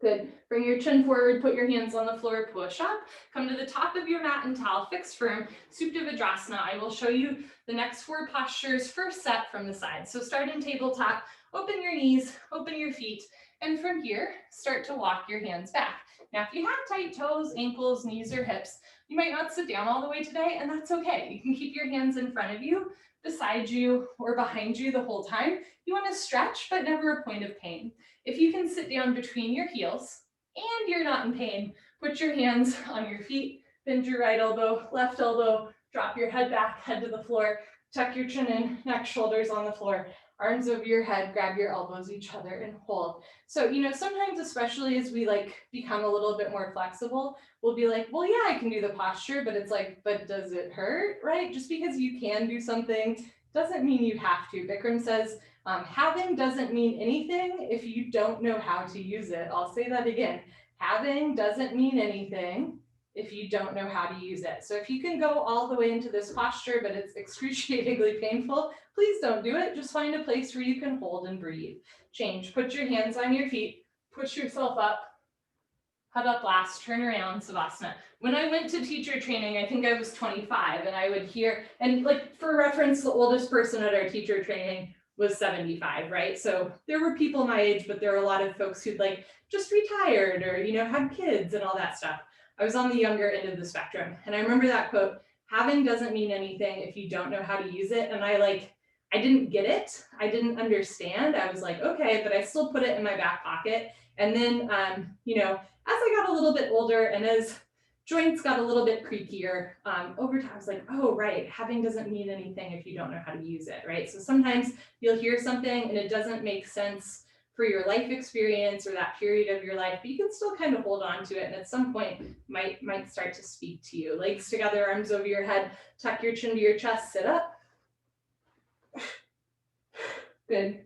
Good. Bring your chin forward, put your hands on the floor, push up. Come to the top of your mat and towel, fix firm, Supta Vajrasana. I will show you the next 4 postures, first set from the side. So start in tabletop, open your knees, open your feet, and from here, start to walk your hands back. Now, if you have tight toes, ankles, knees, or hips, you might not sit down all the way today, and that's okay. You can keep your hands in front of you, beside you, or behind you the whole time. You want to stretch, but never a point of pain. If you can sit down between your heels and you're not in pain, put your hands on your feet, bend your right elbow, left elbow, drop your head back, head to the floor, tuck your chin in, neck, shoulders on the floor, arms over your head, grab your elbows each other and hold. So, sometimes, especially as we become a little bit more flexible, we'll be like, well, yeah, I can do the posture, but it's like, but does it hurt, right? Just because you can do something doesn't mean you have to. Bikram says, having doesn't mean anything if you don't know how to use it. I'll say that again. Having doesn't mean anything if you don't know how to use it. So if you can go all the way into this posture, but it's excruciatingly painful, please don't do it. Just find a place where you can hold and breathe. Change. Put your hands on your feet. Push yourself up. Head up last, turn around, Savasana. When I went to teacher training, I think I was 25, and I would hear, and for reference, the oldest person at our teacher training was 75, right? So there were people my age, but there were a lot of folks who'd just retired or, had kids and all that stuff. I was on the younger end of the spectrum. And I remember that quote, having doesn't mean anything if you don't know how to use it. And I didn't get it. I didn't understand. I was like, okay, but I still put it in my back pocket. And then, as I got a little bit older and as joints got a little bit creakier, over time I was like, oh, right, having doesn't mean anything if you don't know how to use it, right? So sometimes you'll hear something and it doesn't make sense for your life experience or that period of your life, but you can still kind of hold on to it, and at some point might start to speak to you. Legs together, arms over your head, tuck your chin to your chest, sit up. Good.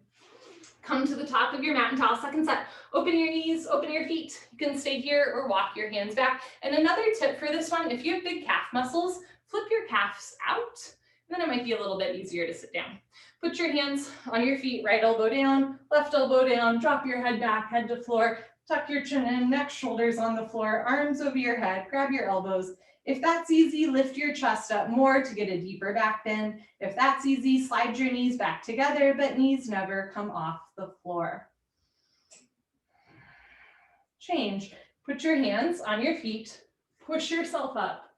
Come to the top of your mat and towel, second set. Open your knees, open your feet. You can stay here or walk your hands back. And another tip for this one, if you have big calf muscles, flip your calves out, and then it might be a little bit easier to sit down. Put your hands on your feet, right elbow down, left elbow down, drop your head back, head to floor, tuck your chin in, neck, shoulders on the floor, arms over your head, grab your elbows. If that's easy, lift your chest up more to get a deeper back bend. If that's easy, slide your knees back together, but knees never come off the floor. Change. Put your hands on your feet, push yourself up,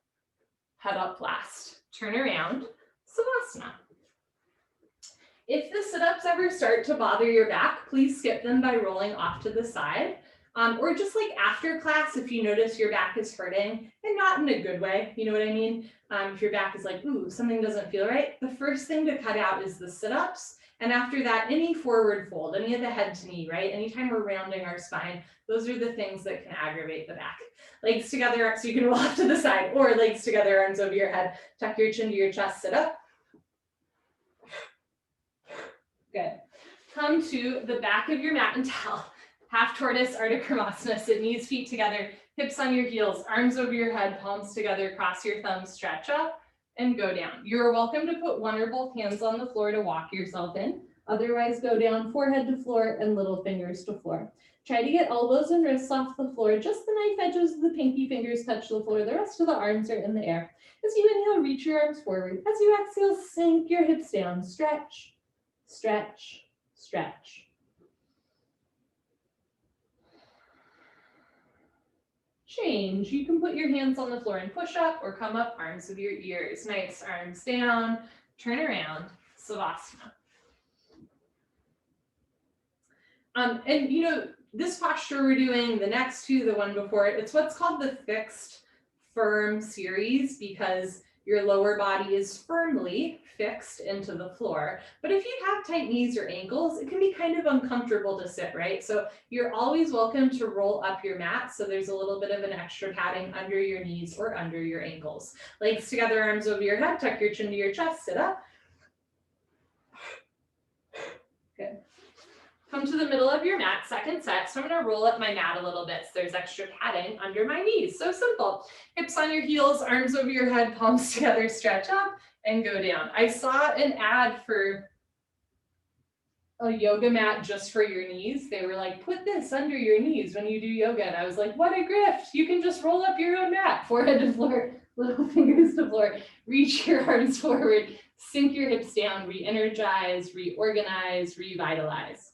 head up last. Turn around, Savasana. If the sit-ups ever start to bother your back, please skip them by rolling off to the side. Or just after class, if you notice your back is hurting, and not in a good way, you know what I mean? If your back is ooh, something doesn't feel right, the first thing to cut out is the sit-ups. And after that, any forward fold, any of the head to knee, right? Anytime we're rounding our spine, those are the things that can aggravate the back. Legs together, so you can roll off to the side, or legs together, arms over your head, tuck your chin to your chest, sit up. Good. Come to the back of your mat and towel. Half tortoise, Ardha Krimasana, sit knees, feet together, hips on your heels, arms over your head, palms together, cross your thumbs, stretch up and go down. You're welcome to put one or both hands on the floor to walk yourself in. Otherwise, go down, forehead to floor and little fingers to floor. Try to get elbows and wrists off the floor. Just the knife edges of the pinky fingers touch the floor. The rest of the arms are in the air. As you inhale, reach your arms forward. As you exhale, sink your hips down. Stretch, stretch, stretch. Change. You can put your hands on the floor and push up or come up, arms with your ears. Nice, arms down, turn around, Savasana. And this posture we're doing, the next two, the one before it, it's what's called the fixed firm series because your lower body is firmly fixed into the floor. But if you have tight knees or ankles, it can be kind of uncomfortable to sit, right? So you're always welcome to roll up your mat. So there's a little bit of an extra padding under your knees or under your ankles. Legs together, arms over your head, tuck your chin to your chest, sit up. Good. Come to the middle of your mat, second set. So I'm going to roll up my mat a little bit so there's extra padding under my knees. So simple. Hips on your heels, arms over your head, palms together, stretch up and go down. I saw an ad for a yoga mat just for your knees. They were like, put this under your knees when you do yoga. And I was like, what a grift. You can just roll up your own mat, forehead to floor, little fingers to floor, reach your arms forward, sink your hips down, re-energize, reorganize, revitalize.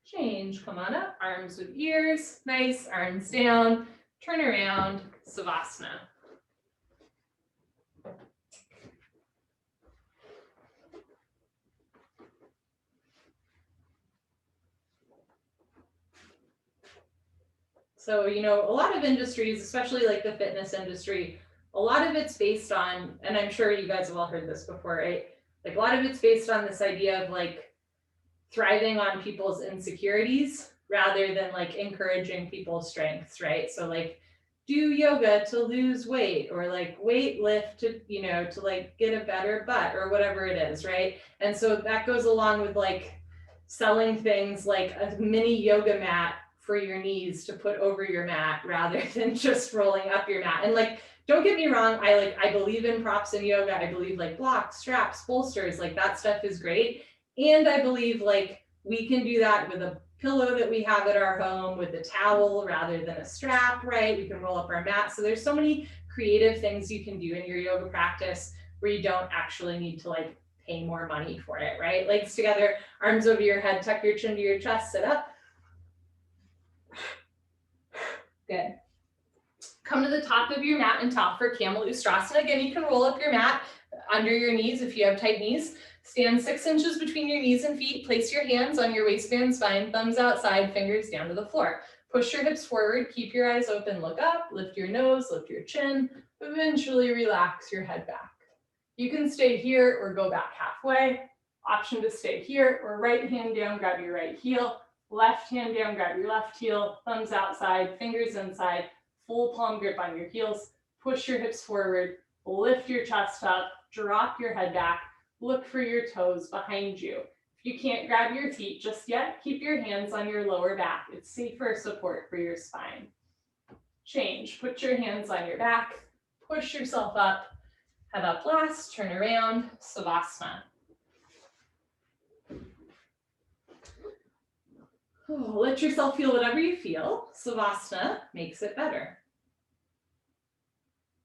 Change, come on up, arms with ears, nice, arms down, turn around, Savasana. So, you know, a lot of industries, especially like the fitness industry, a lot of it's based on, and I'm sure you guys have all heard this before, right? Like a lot of it's based on this idea of like thriving on people's insecurities rather than like encouraging people's strengths, right? So like do yoga to lose weight, or like weight lift to, you know, to like get a better butt or whatever it is, right? And so that goes along with like selling things like a mini yoga mat for your knees to put over your mat rather than just rolling up your mat. And like, don't get me wrong, I believe in props in yoga. I believe like blocks, straps, bolsters, like that stuff is great. And I believe like we can do that with a pillow that we have at our home, with a towel rather than a strap, right? We can roll up our mat. So there's so many creative things you can do in your yoga practice where you don't actually need to like pay more money for it, right? Legs together, arms over your head, tuck your chin to your chest, sit up. Good. Come to the top of your mat and top for Kamalusthrasana. Again, you can roll up your mat under your knees if you have tight knees. Stand 6 inches between your knees and feet. Place your hands on your waistband spine, thumbs outside, fingers down to the floor. Push your hips forward, keep your eyes open, look up, lift your nose, lift your chin, eventually relax your head back. You can stay here or go back halfway. Option to stay here, or right hand down, grab your right heel, left hand down, grab your left heel, thumbs outside, fingers inside, full palm grip on your heels, push your hips forward, lift your chest up, drop your head back, look for your toes behind you. If you can't grab your feet just yet, keep your hands on your lower back. It's safer support for your spine. Change, put your hands on your back, push yourself up, head up last, turn around, Savasana. Let yourself feel whatever you feel. Savasana makes it better.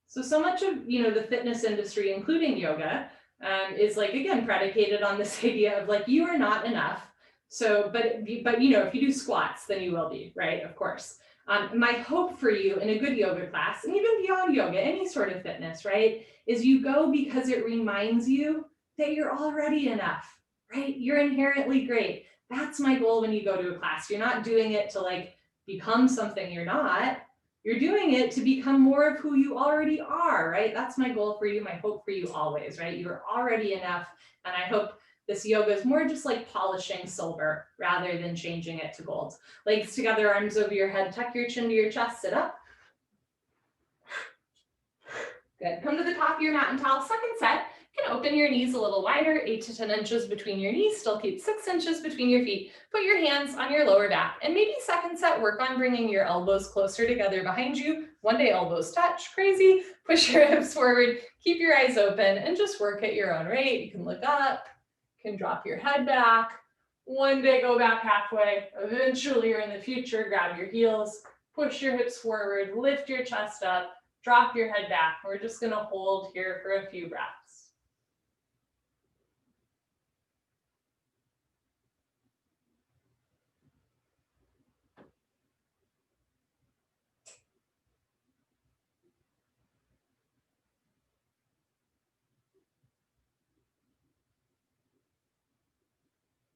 So much of, you know, the fitness industry, including yoga, is like, again, predicated on this idea of like, you are not enough. So, but you know, if you do squats, then you will be, right? Of course. My hope for you in a good yoga class, and even beyond yoga, any sort of fitness, right, is you go because it reminds you that you're already enough, right? You're inherently great. That's my goal when you go to a class. You're not doing it to like become something you're not. You're doing it to become more of who you already are, right? That's my goal for you, my hope for you always, right? You're already enough. And I hope this yoga is more just like polishing silver rather than changing it to gold. Legs together, arms over your head, tuck your chin to your chest, sit up. Good. Come to the top of your mat and towel. Second set. You can open your knees a little wider, 8 to 10 inches between your knees. Still keep 6 inches between your feet. Put your hands on your lower back. And maybe second set, work on bringing your elbows closer together behind you. One day elbows touch, crazy. Push your hips forward. Keep your eyes open and just work at your own rate. You can look up, you can drop your head back. One day go back halfway. Eventually, or in the future, grab your heels, push your hips forward, lift your chest up, drop your head back. We're just going to hold here for a few breaths.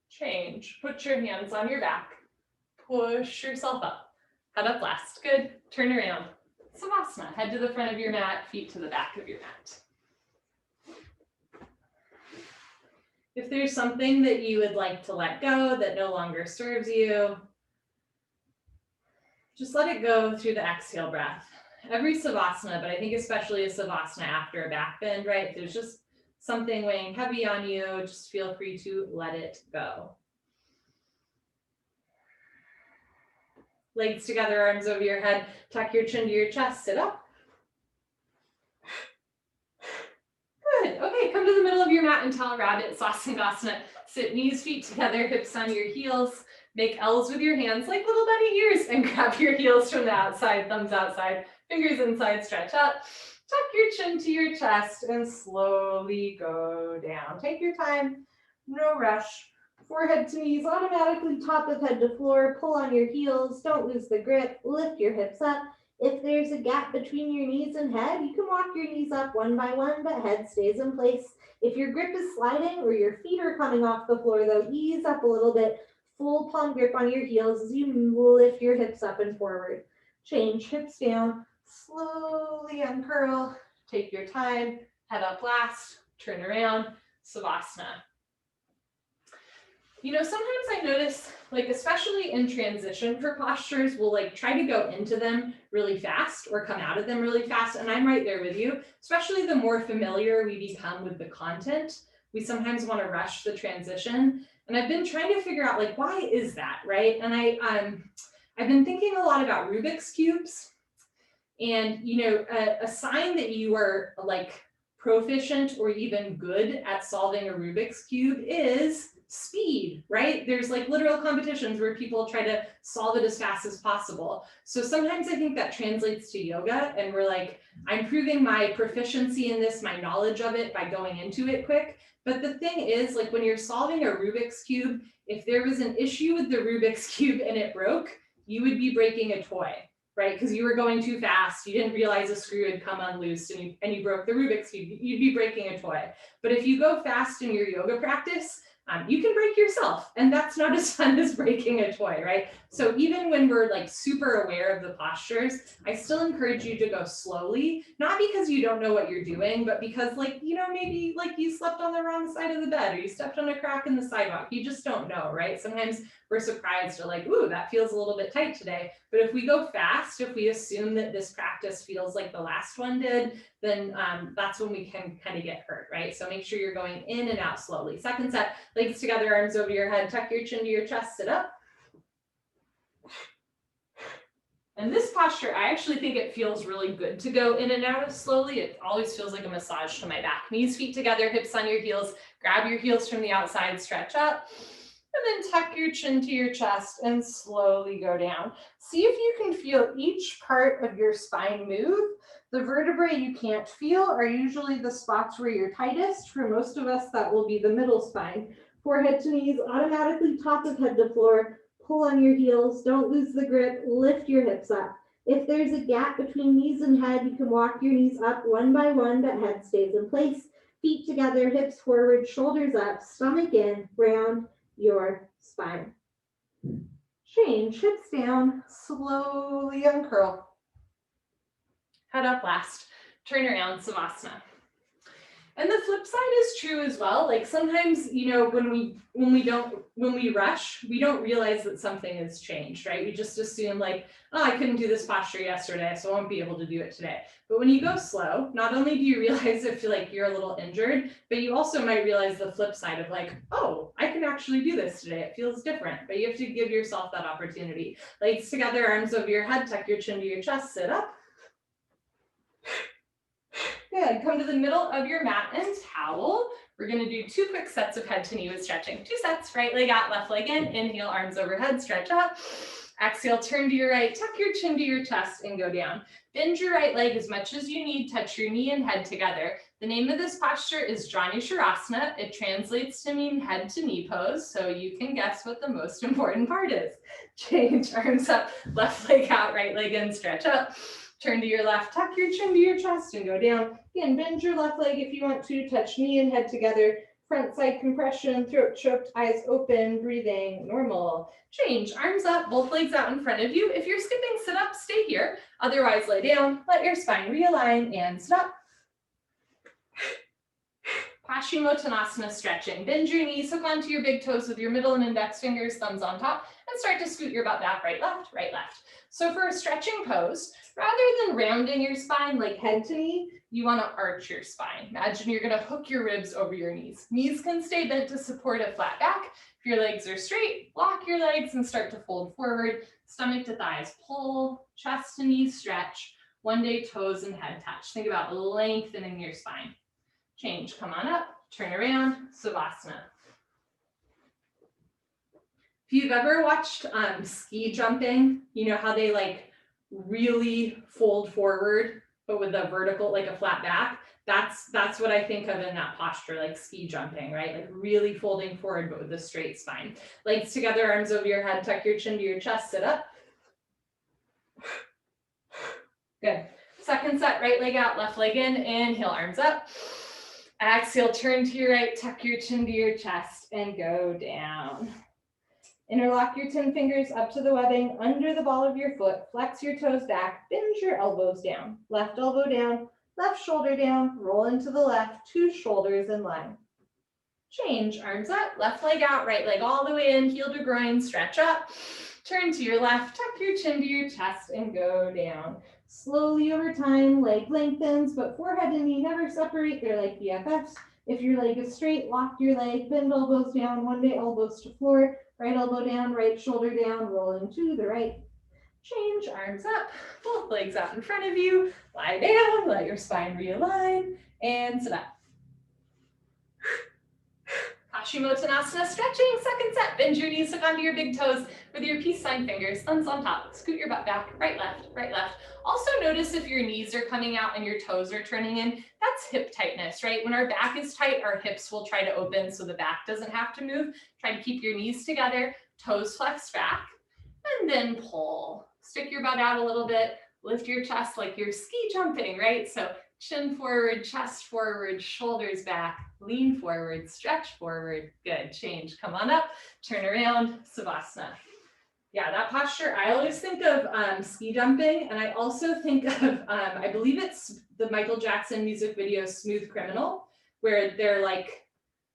Change. Put your hands on your back. Push yourself up. Head up last. Good. Turn around. Savasana. Head to the front of your mat, feet to the back of your mat. If there's something that you would like to let go that no longer serves you, just let it go through the exhale breath. Every Savasana, but I think especially a Savasana after a back bend, right? If there's just something weighing heavy on you, just feel free to let it go. Legs together, arms over your head, tuck your chin to your chest, sit up. Good. Okay, come to the middle of your mat and tall rabbit, Savasana. Sit knees, feet together, hips on your heels. Make L's with your hands like little bunny ears and grab your heels from the outside, thumbs outside, fingers inside, stretch up. Tuck your chin to your chest and slowly go down. Take your time, no rush. Forehead to knees, automatically top of head to floor. Pull on your heels, don't lose the grip. Lift your hips up. If there's a gap between your knees and head, you can walk your knees up one by one, but head stays in place. If your grip is sliding or your feet are coming off the floor though, ease up a little bit. Full palm grip on your heels as you lift your hips up and forward. Change hips down, slowly uncurl. Take your time, head up last, turn around, Savasana. You know, sometimes I notice, like, especially in transition for postures, we'll like try to go into them really fast or come out of them really fast. And I'm right there with you, especially the more familiar we become with the content, we sometimes want to rush the transition. And I've been trying to figure out, like, why is that, right? And I've been thinking a lot about Rubik's Cubes. And, you know, a sign that you are like proficient or even good at solving a Rubik's Cube is speed, right? There's like literal competitions where people try to solve it as fast as possible. So sometimes I think that translates to yoga and we're like, I'm proving my proficiency in this, my knowledge of it by going into it quick. But the thing is, like when you're solving a Rubik's Cube, if there was an issue with the Rubik's Cube and it broke, you would be breaking a toy, right? Because you were going too fast, you didn't realize a screw had come unloosed and you broke the Rubik's Cube, you'd be breaking a toy. But if you go fast in your yoga practice, you can break yourself, and that's not as fun as breaking a toy, right? So even when we're like super aware of the postures, I still encourage you to go slowly, not because you don't know what you're doing, but because like, you know, maybe like you slept on the wrong side of the bed or you stepped on a crack in the sidewalk. You just don't know, right? Sometimes we're surprised or like, ooh, that feels a little bit tight today. But if we go fast, if we assume that this practice feels like the last one did, then that's when we can kind of get hurt, right? So make sure you're going in and out slowly. Second set, legs together, arms over your head, tuck your chin to your chest, sit up. And this posture, I actually think it feels really good to go in and out of slowly. It always feels like a massage to my back. Knees, feet together, hips on your heels. Grab your heels from the outside, stretch up. And then tuck your chin to your chest and slowly go down. See if you can feel each part of your spine move. The vertebrae you can't feel are usually the spots where you're tightest. For most of us, that will be the middle spine. Forehead to knees, automatically top of head to floor. Pull on your heels, don't lose the grip, lift your hips up. If there's a gap between knees and head, you can walk your knees up one by one, but head stays in place. Feet together, hips forward, shoulders up, stomach in, round your spine. Change, hips down, slowly uncurl. Head up last, turn around, Savasana. And the flip side is true as well. Like sometimes, you know, when we rush, we don't realize that something has changed, right? We just assume like, oh, I couldn't do this posture yesterday, so I won't be able to do it today. But when you go slow, not only do you realize if you're a little injured, but you also might realize the flip side of like, oh, I can actually do this today. It feels different, but you have to give yourself that opportunity. Legs together, arms over your head, tuck your chin to your chest, sit up. Good, come to the middle of your mat and towel. We're gonna do 2 quick sets of head to knee with stretching. 2 sets, right leg out, left leg in. Inhale, arms overhead, stretch up. Exhale, turn to your right, tuck your chin to your chest and go down. Bend your right leg as much as you need, touch your knee and head together. The name of this posture is Triphanasana. It translates to mean head to knee pose, so you can guess what the most important part is. Change, arms up, left leg out, right leg in, stretch up. Turn to your left, tuck your chin to your chest and go down. Again, bend your left leg if you want to, touch knee and head together. Front side compression, throat choked, eyes open, breathing normal. Change, arms up, both legs out in front of you. If you're skipping, sit up, stay here. Otherwise, lay down, let your spine realign and sit up. Hashimotonasana stretching. Bend your knees, hook onto your big toes with your middle and index fingers, thumbs on top, and start to scoot your butt back, right, left, right, left. So for a stretching pose, rather than rounding your spine like head to knee, you want to arch your spine. Imagine you're going to hook your ribs over your knees. Knees can stay bent to support a flat back. If your legs are straight, lock your legs and start to fold forward. Stomach to thighs, pull, chest to knees stretch. One day toes and head touch. Think about lengthening your spine. change, come on up, turn around, Savasana. If you've ever watched ski jumping, you know how they like really fold forward, but with a vertical, like a flat back. That's what I think of in that posture, like ski jumping, right? Like really folding forward, but with a straight spine. Legs together, arms over your head, tuck your chin to your chest, sit up. Good. Second set, right leg out, left leg in, inhale, arms up. Exhale, turn to your right, tuck your chin to your chest, and go down. Interlock your 10 fingers up to the webbing, under the ball of your foot, flex your toes back, bend your elbows down. Left elbow down, left shoulder down, roll into the left, 2 shoulders in line. Change, arms up, left leg out, right leg all the way in, heel to groin, stretch up. Turn to your left, tuck your chin to your chest, and go down. Slowly over time, leg lengthens, but forehead and knee never separate. They're like BFFs. If your leg is straight, lock your leg, bend elbows down, one day elbows to floor, right elbow down, right shoulder down, roll into the right. Change, arms up, both legs out in front of you, lie down, let your spine realign, and sit up. Hashimotonasana Stretching, second set. Bend your knees, hook onto your big toes with your peace sign fingers, thumbs on top. Scoot your butt back, right, left, right, left. Also notice if your knees are coming out and your toes are turning in, that's hip tightness, right? When our back is tight, our hips will try to open so the back doesn't have to move. Try to keep your knees together, toes flex back, and then pull. Stick your butt out a little bit, lift your chest like you're ski jumping, right? So chin forward, chest forward, shoulders back, lean forward, stretch forward. Good, change, come on up, turn around, Savasana. Yeah, that posture, I always think of ski jumping, and I also think of, I believe it's the Michael Jackson music video, Smooth Criminal, where they're like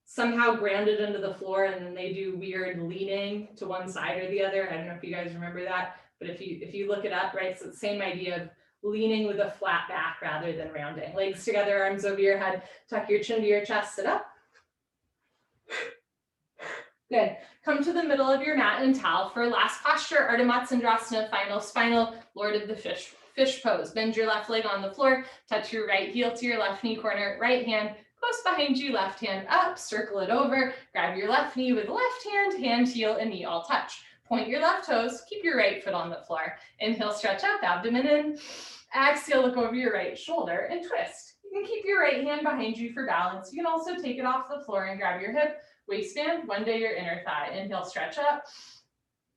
somehow grounded into the floor and then they do weird leaning to one side or the other. I don't know if you guys remember that, but if you look it up, right, so it's the same idea of leaning with a flat back rather than rounding. Legs together, arms over your head, tuck your chin to your chest, sit up. Good. Come to the middle of your mat and towel for last posture, Ardha Matsyendrasana, final spinal, Lord of the Fish pose. Bend your left leg on the floor, touch your right heel to your left knee corner, right hand close behind you, left hand up, circle it over, grab your left knee with left hand, hand, heel, and knee all touch. Point your left toes, keep your right foot on the floor. Inhale, stretch up, abdomen in. Exhale, look over your right shoulder and twist. You can keep your right hand behind you for balance. You can also take it off the floor and grab your hip, waistband, one day your inner thigh. Inhale, stretch up.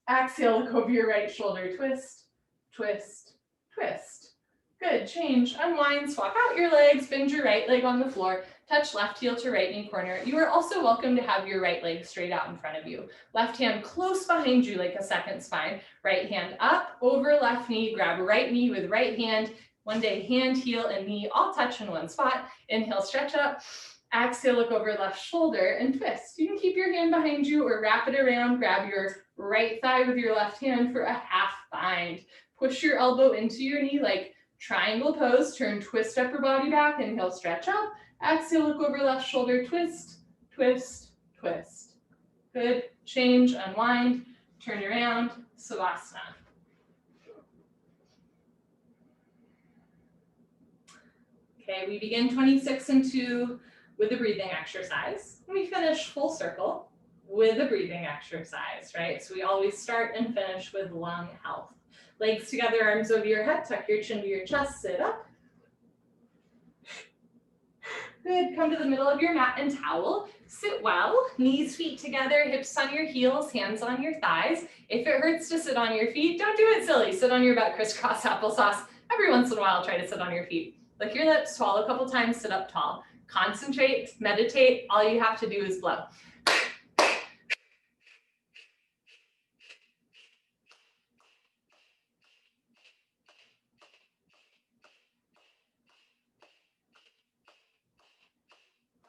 Exhale, look over your right shoulder, twist, twist, twist. Good, change, unwind, swap out your legs, bend your right leg on the floor, touch left heel to right knee corner. You are also welcome to have your right leg straight out in front of you. Left hand close behind you like a second spine. Right hand up over left knee, grab right knee with right hand. One day hand, heel, and knee all touch in one spot. Inhale, stretch up. Exhale, look over left shoulder and twist. You can keep your hand behind you or wrap it around. Grab your right thigh with your left hand for a half bind. Push your elbow into your knee like triangle pose. Turn, twist upper body back. Inhale, stretch up. Exhale, look over left shoulder, twist, twist, twist. Good, change, unwind, turn around, Savasana. Okay, we begin 26 and 2 with a breathing exercise. We finish full circle with a breathing exercise, right? So we always start and finish with lung health. Legs together, arms over your head, tuck your chin to your chest, sit up. Good, come to the middle of your mat and towel. Sit well, knees, feet together, hips on your heels, hands on your thighs. If it hurts to sit on your feet, don't do it silly. Sit on your butt, crisscross applesauce. Every once in a while, try to sit on your feet. Lick your lips, swallow a couple times, sit up tall. Concentrate, meditate, all you have to do is blow.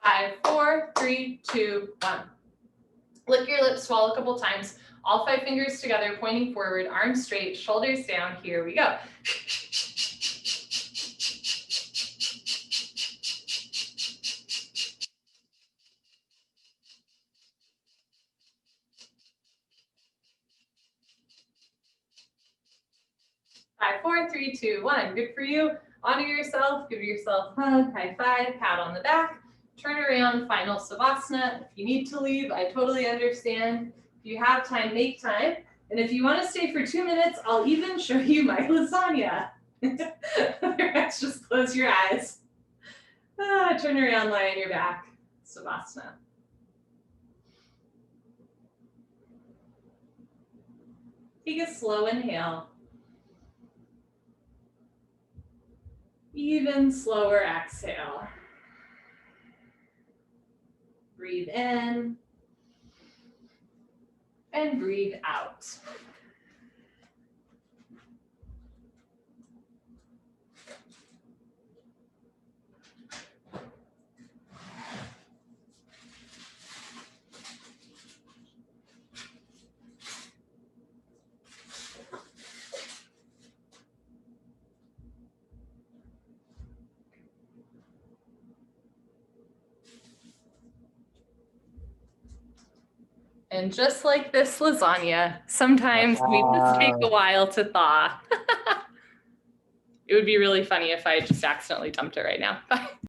5, 4, 3, 2, 1. Lick your lips, swallow a couple times. All 5 fingers together, pointing forward, arms straight, shoulders down. Here we go. Five, 4, 3, 2, 1. Good for you. Honor yourself. Give yourself a hug, high five, pat on the back. Turn around, final Savasana. If you need to leave, I totally understand. If you have time, make time. And if you want to stay for 2 minutes, I'll even show you my lasagna. Otherwise, just close your eyes. Turn around, lie on your back. Savasana. Take a slow inhale. Even slower exhale. Breathe in and breathe out. And just like this lasagna, sometimes we just take a while to thaw. It would be really funny if I just accidentally dumped it right now.